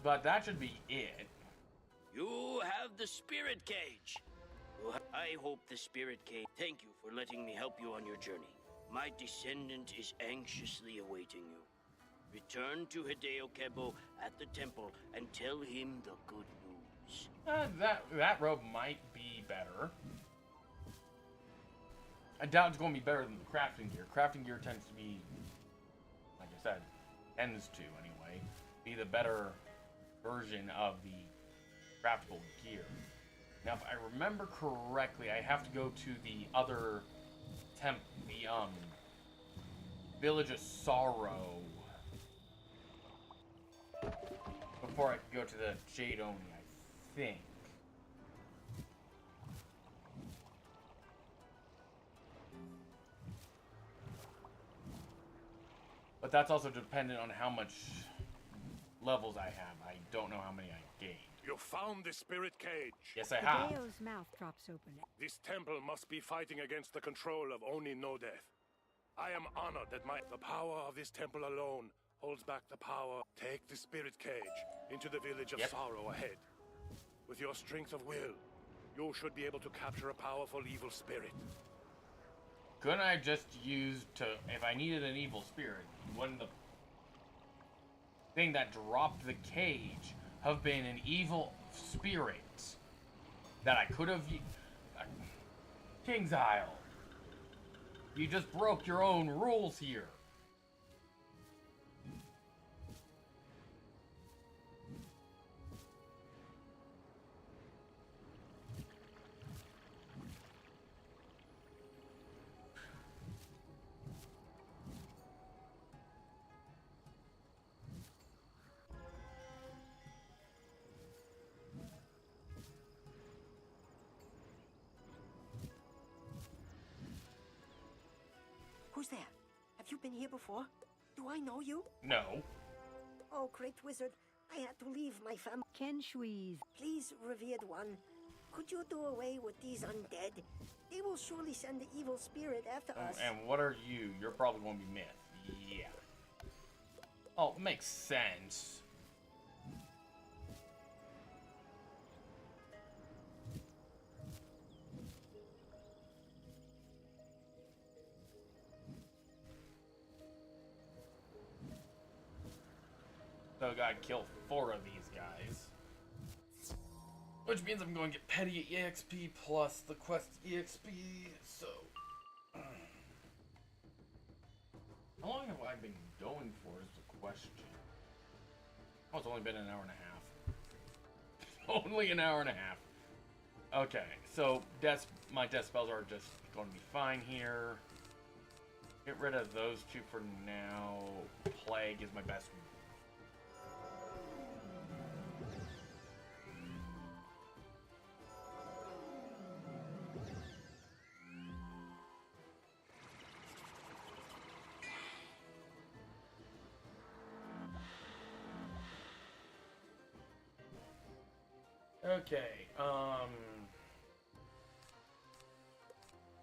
But that should be it. You have the spirit cage. I hope the spirit cage. Thank you for letting me help you on your journey. My descendant is anxiously awaiting you. Return to Hideo Kebo at the temple and tell him the good news. That robe might be better. I doubt it's going to be better than the crafting gear. Crafting gear tends to be, like I said, tends to anyway, be the better version of the craftable gear. Now, if I remember correctly, I have to go to the other Village of Sorrow before I can go to the Jade Oni, I think. But that's also dependent on how much levels I have. I don't know how many I gained. You found the spirit cage. Yes, I have. Hideo's mouth drops open. This temple must be fighting against the control of Oni No Death. I am honored that the power of this temple alone holds back the power. Take the spirit cage into the Village of Sorrow ahead. With your strength of will, you should be able to capture a powerful evil spirit. Couldn't I just use if I needed an evil spirit, wouldn't the thing that dropped the cage have been an evil spirit that I could have Kingsile, you just broke your own rules here. Who's there? Have you been here before? Do I know you? No. Oh, great wizard. I had to leave my family. Ken Shui's. Please, revered one. Could you do away with these undead? They will surely send the evil spirit after us. And what are you? You're probably going to be myth. Yeah. Oh, makes sense. So I gotta kill 4 of these guys. Which means I'm going to get petty EXP plus the quest EXP, so... How long have I been going for is the question. Oh, it's only been an hour and a half. Only an hour and a half. Okay, so my death spells are just going to be fine here. Get rid of those 2 for now. Plague is my best one. Okay,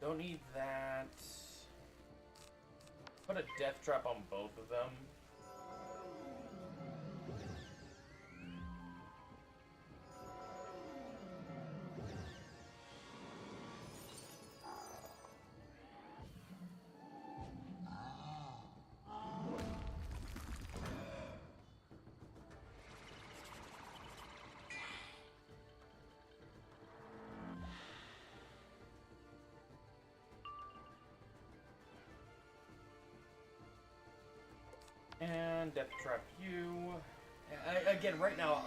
don't need that. Put a death trap on both of them. And death trap you. Again, right now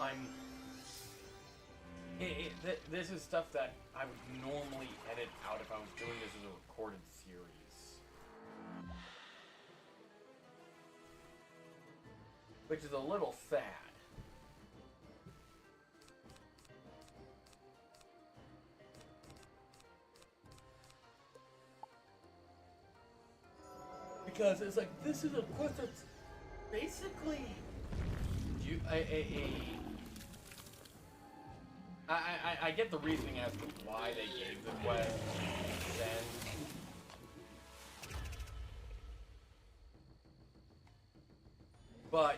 this is stuff that I would normally edit out if I was doing this as a recorded series. Which is a little sad. Because it's like, this is a quest that's basically I get the reasoning as to why they gave the quest then. But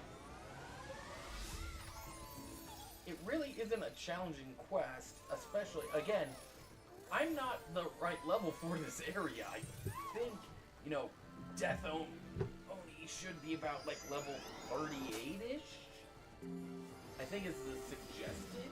it really isn't a challenging quest, especially, again, I'm not the right level for this area. I think, you know, Death only should be about, like, level 38-ish? I think is the suggested.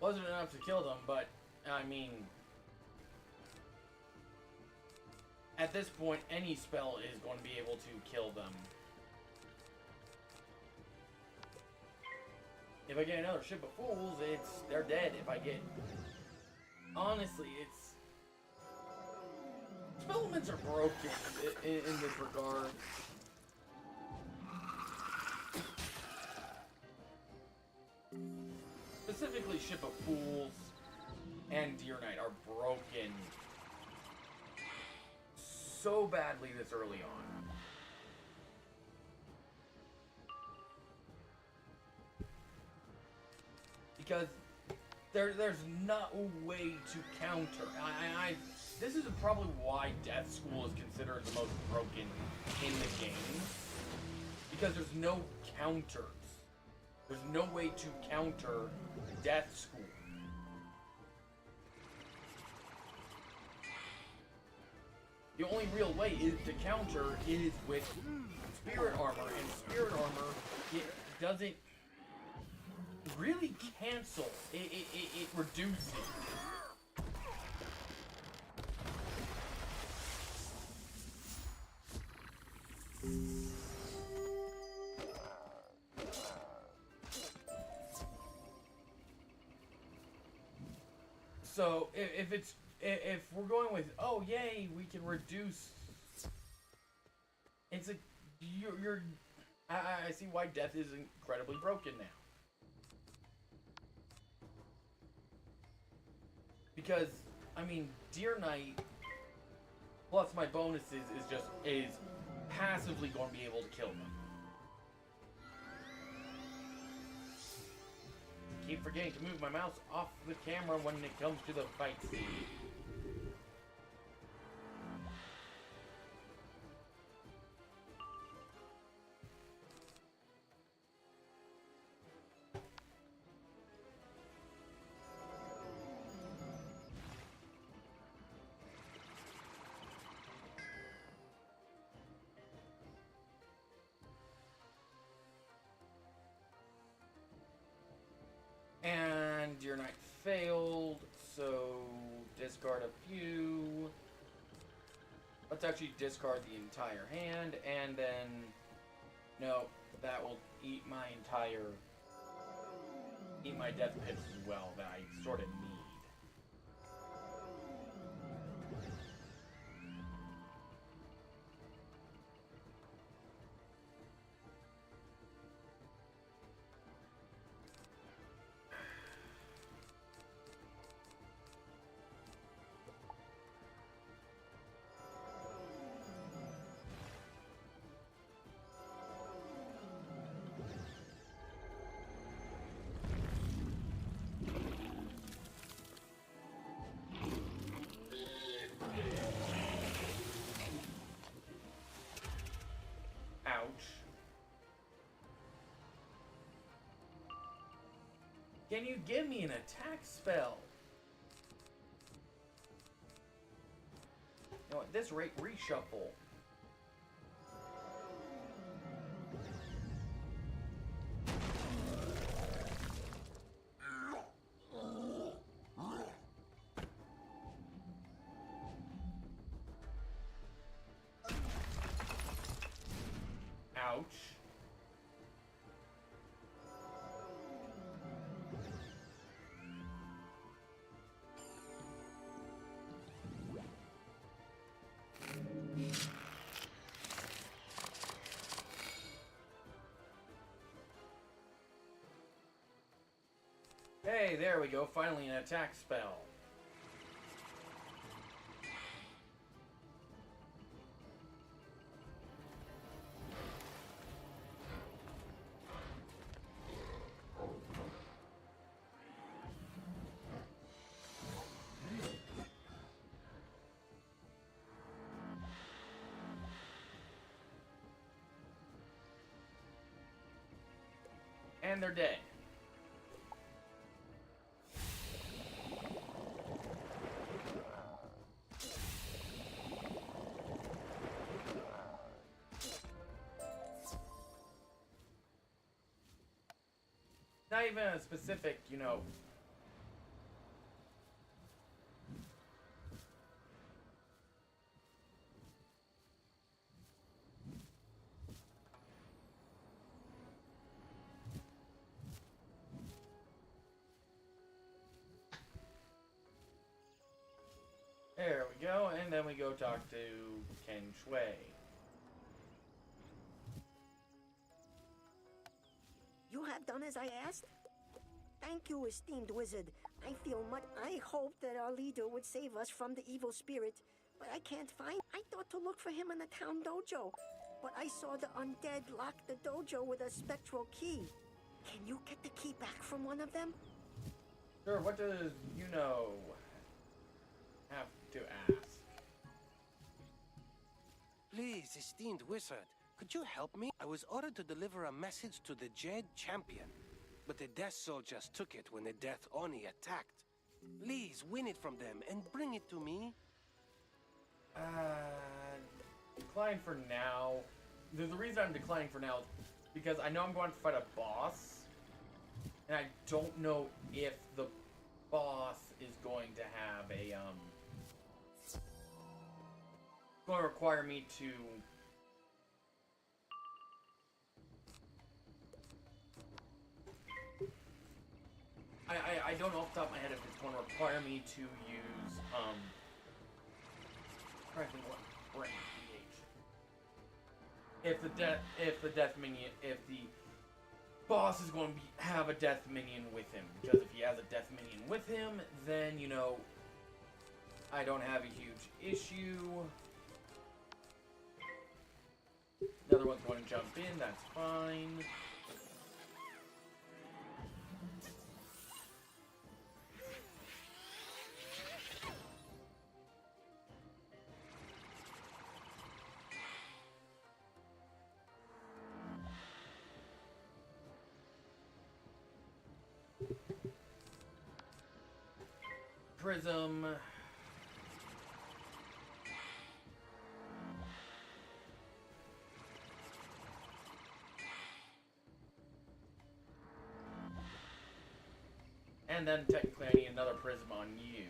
Wasn't enough to kill them, but, I mean, at this point, any spell is going to be able to kill them. If I get another ship of fools, they're dead. If I get, honestly, spell elements are broken in this regard. Specifically, Ship of Fools and Deer Knight are broken so badly this early on. Because there's not a way to counter. This is probably why Death School is considered the most broken in the game. Because there's no counters. There's no way to counter Death School. The only real way is to counter is with Spirit Armor, and Spirit Armor, it doesn't really cancel. It reduces. So if we're going with, oh yay, we can reduce, it's like I see why Death is incredibly broken now. Because I mean, Deer Knight plus my bonuses is passively going to be able to kill them. Keep forgetting to move my mouse off the camera when it comes to the fight scene. And Deer Knight failed, so discard a few. Let's actually discard the entire hand, and then, no, that will eat my death pips as well, that I sort of need. Can you give me an attack spell? You know, at this rate, reshuffle. Ouch. Hey, there we go. Finally an attack spell. And they're dead. Not even a specific, you know. There we go, and then we go talk to Ken Shui. You have done as I asked? Thank you, esteemed wizard. I hope that our leader would save us from the evil spirit, but I can't find. I thought to look for him in the town dojo, but I saw the undead lock the dojo with a spectral key. Can you get the key back from one of them? Sure, what does you know have to ask? Please, esteemed wizard, could you help me? I was ordered to deliver a message to the Jade Champion, but the Death Soldiers took it when the Death Oni attacked. Please win it from them and bring it to me. Decline for now. The reason I'm declining for now is because I know I'm going to fight a boss, and I don't know if the boss is going to have a, going to require me to I don't know off the top of my head if it's going to require me to use, frankly, what rank PH. If the boss is going to have a death minion with him, because if he has a death minion with him, then, you know, I don't have a huge issue. The other one's going to jump in, that's fine. Prism. And then technically I need another prism on you.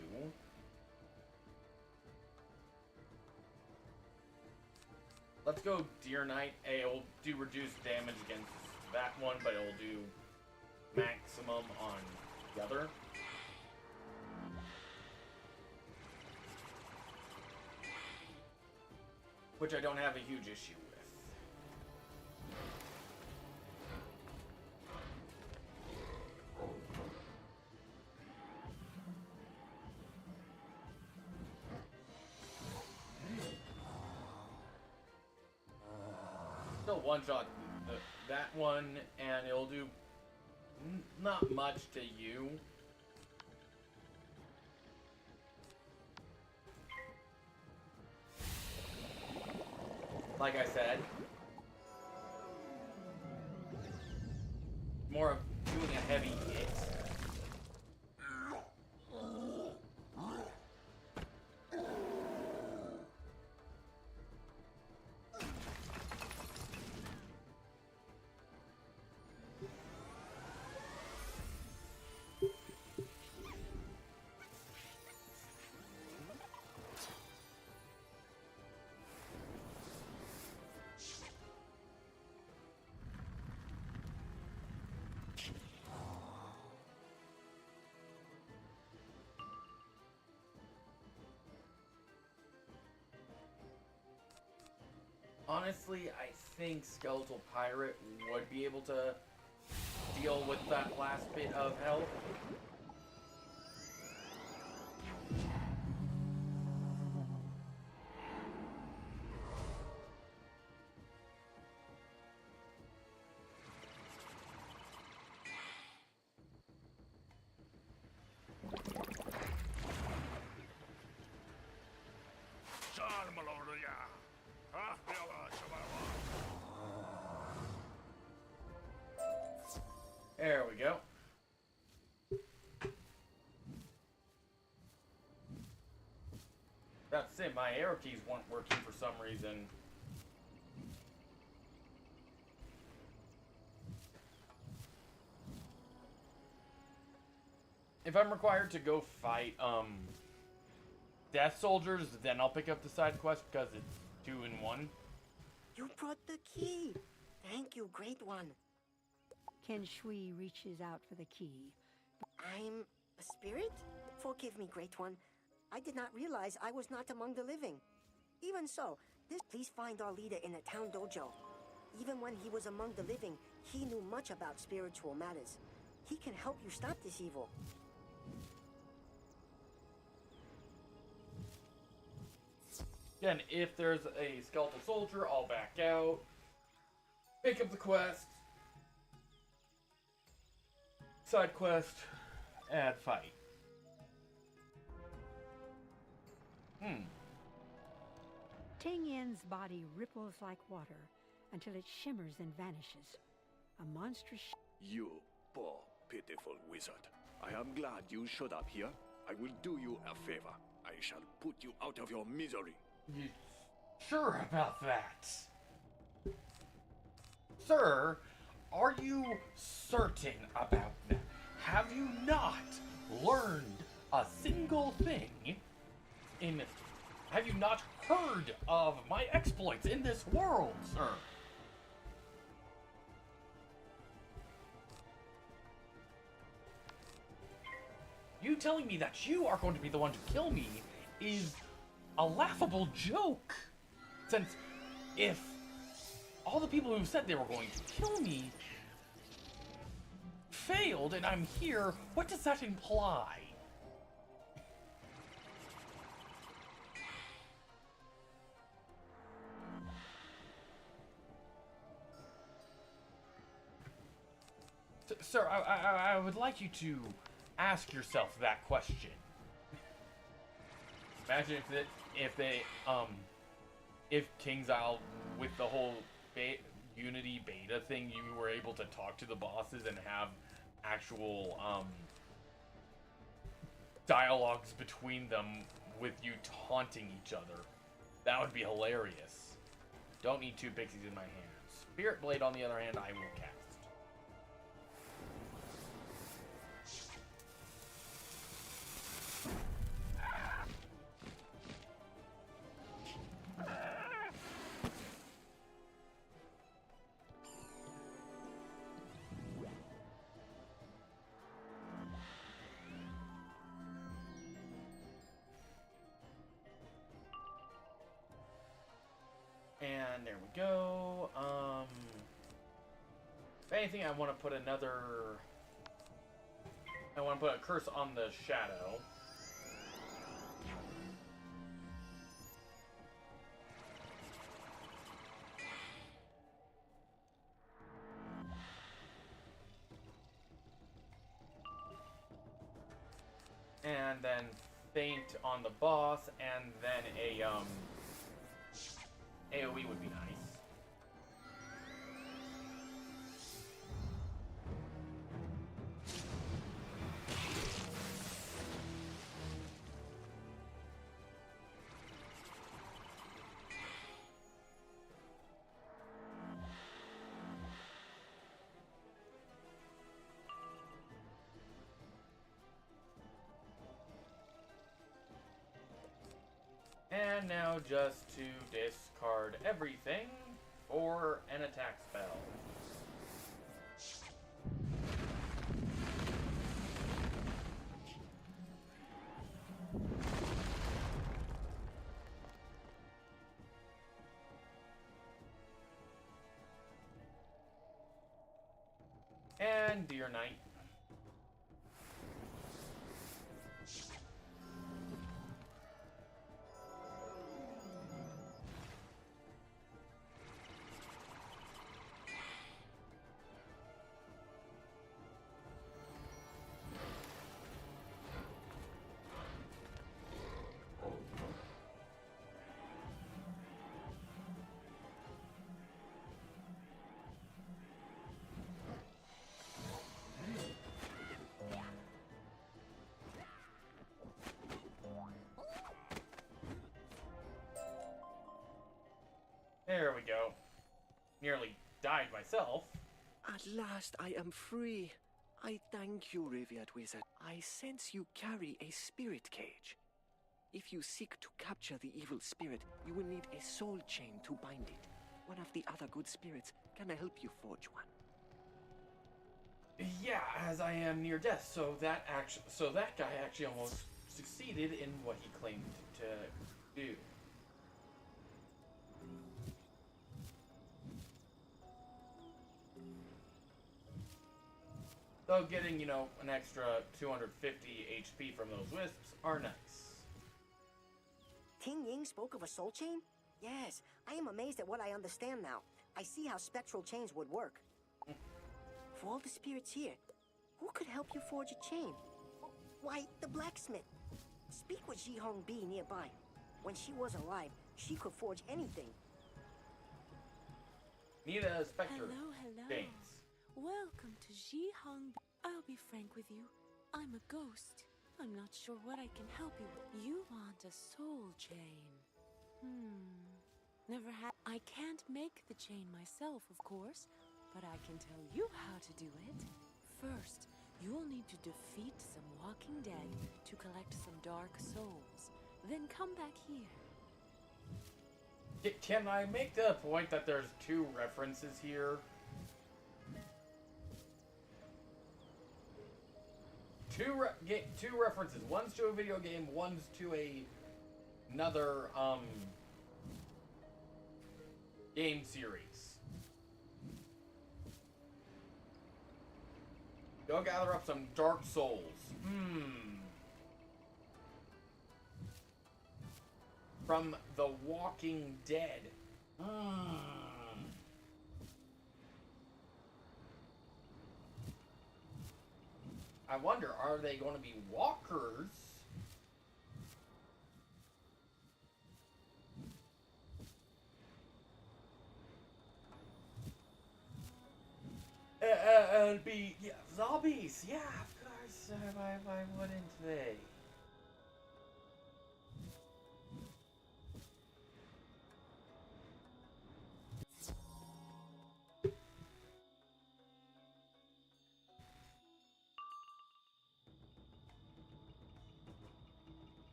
Let's go Deer Knight. It'll do reduced damage against that one, but it'll do maximum on the other. Which I don't have a huge issue with. Still one shot that one, and it'll do not much to you. Like I said, more of doing a heavy hit. honestly, I think Skeletal Pirate would be able to deal with that last bit of health. There we go. That's it, my arrow keys weren't working for some reason. If I'm required to go fight, Death Soldiers, then I'll pick up the side quest because it's 2 in 1. You brought the key. Thank you, Great One. Ken Shui reaches out for the key. I'm a spirit? Forgive me, Great One. I did not realize I was not among the living. Even so, please find our leader in the town dojo. Even when he was among the living, he knew much about spiritual matters. He can help you stop this evil. Again, if there's a skeletal soldier, I'll back out. Pick up the quest. Side quest. Add fight. Ting Yin's body ripples like water until it shimmers and vanishes. A monstrous You poor, pitiful wizard. I am glad you showed up here. I will do you a favor. I shall put you out of your misery. You sure about that? Sir, are you certain about that? Have you not learned a single thing in... Have you not heard of my exploits in this world, sir? You telling me that you are going to be the one to kill me is a laughable joke. Since if all the people who said they were going to kill me failed and I'm here, what does that imply? Sir, I would like you to ask yourself that question. Imagine if Kingsile, with the whole Unity beta thing, you were able to talk to the bosses and have actual dialogues between them with you taunting each other. That would be hilarious. Don't need 2 pixies in my hands. Spirit Blade, on the other hand, I will cast. And there we go. If anything, I want to put a curse on the shadow. And then faint on the boss, and then a AoE would be nice. And now just to discard everything for an attack spell. again, dear knight. There we go. Nearly died myself. At last I am free. I thank you, revered wizard. I sense you carry a spirit cage. If you seek to capture the evil spirit, you will need a soul chain to bind it. One of the other good spirits can help you forge one. Yeah, as I am near death, so that guy actually almost succeeded in what he claimed to do. Though getting, you know, an extra 250 HP from those wisps are nice. Ting Ying spoke of a soul chain? Yes, I am amazed at what I understand now. I see how spectral chains would work. For all the spirits here, who could help you forge a chain? Why, the blacksmith. Speak with Ji Hong Bi nearby. When she was alive, she could forge anything. Need a spectre Hello. chains. Welcome to Ji Hong. I'll be frank with you. I'm a ghost. I'm not sure what I can help you with. You want a soul chain. Never had. I can't make the chain myself, of course, but I can tell you how to do it. First, you'll need to defeat some walking dead to collect some dark souls. Then come back here. Can I make the point that there's two references here? Two references. One's to a video game, one's to another game series. Go gather up some dark souls. From The Walking Dead. I wonder, are they going to be walkers? It'd be zombies. Yeah, of course. Why wouldn't they?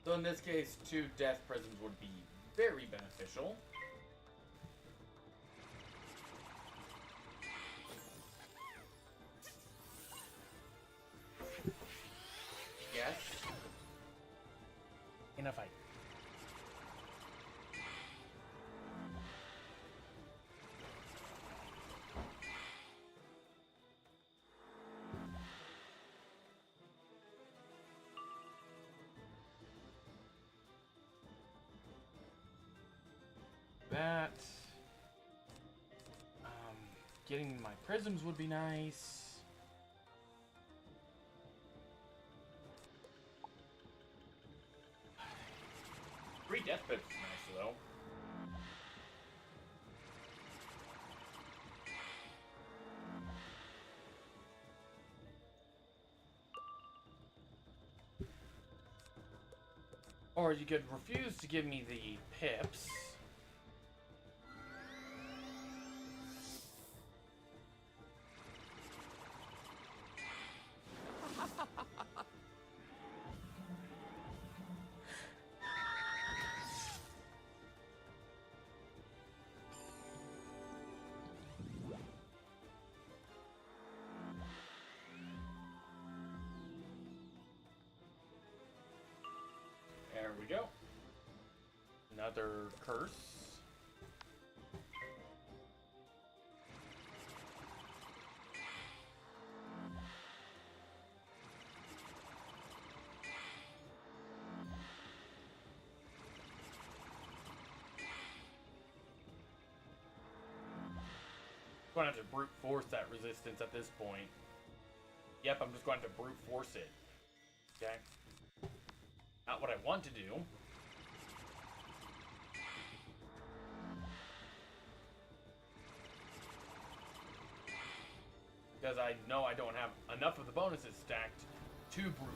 So in this case, 2 death prisms would be very beneficial. Yes. In a fight. That. Getting my prisms would be nice. Free death bits is nice though. Or you could refuse to give me the pips. There we go. Another curse. going to have to brute force that resistance at this point. Yep, I'm just going to have to brute force it. Okay? Not what I want to do. Because I know I don't have enough of the bonuses stacked to brute force.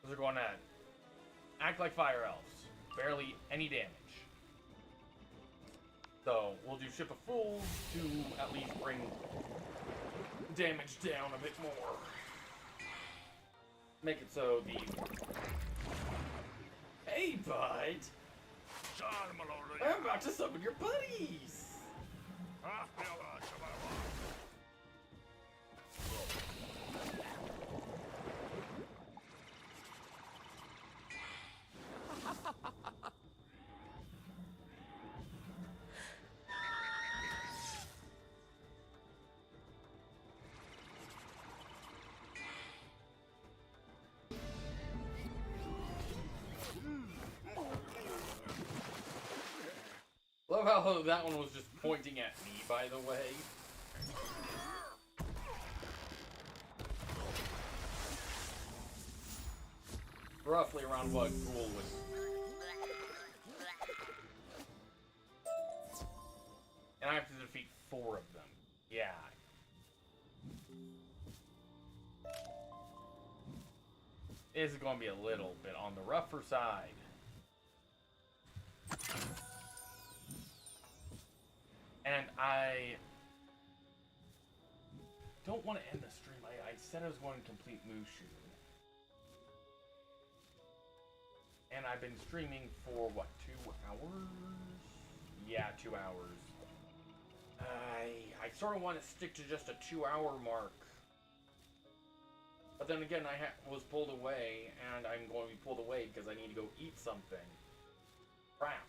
Those are going to act like fire elves. Barely any damage. So, we'll do Ship of Fools to at least bring damage down a bit more. Make it so the... Hey, bud! I'm about to summon your buddies! Love how that one was just pointing at me, by the way. Roughly around what Skul was. And I have to defeat 4 of them. Yeah. This is going to be a little bit on the rougher side. And I don't want to end the stream. I said I was going to complete Mushu. And I've been streaming for, what, 2 hours? Yeah, 2 hours. I sort of want to stick to just a 2-hour mark. But then again, I was pulled away, and I'm going to be pulled away because I need to go eat something. Crap.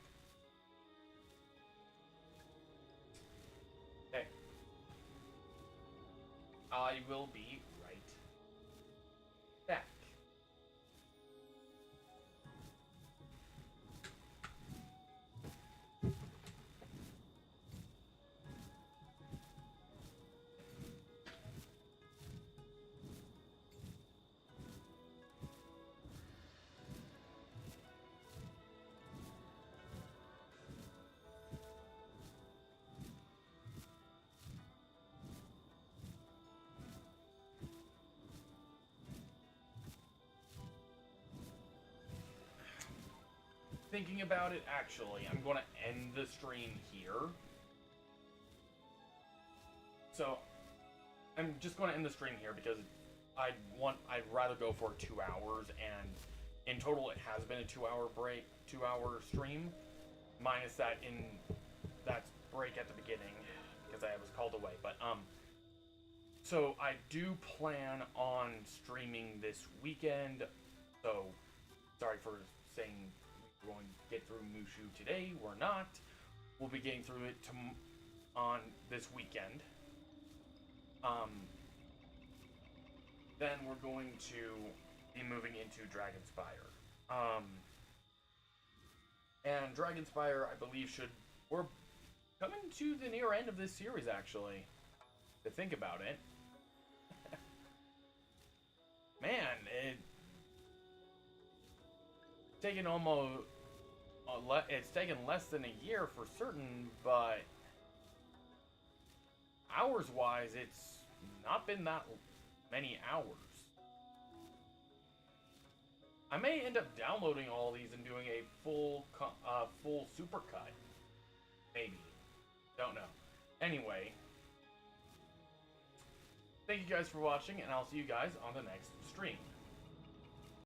Okay. I will be right back. Thinking about it, actually, I'm going to end the stream here. So, I'm just going to end the stream here because I'd rather go for 2 hours, and in total it has been a 2-hour break, 2-hour stream, minus that break at the beginning because I was called away. But so I do plan on streaming this weekend. So, sorry for saying we're going to get through Mushu today. We're not. We'll be getting through it on this weekend. Then we're going to be moving into Dragonspire. And Dragonspire, I believe, we're coming to the near end of this series, actually, to think about it. Man, it's taken less than a year for certain, but hours-wise, it's not been that many hours. I may end up downloading all these and doing a full supercut. Maybe. Don't know. Anyway, thank you guys for watching, and I'll see you guys on the next stream.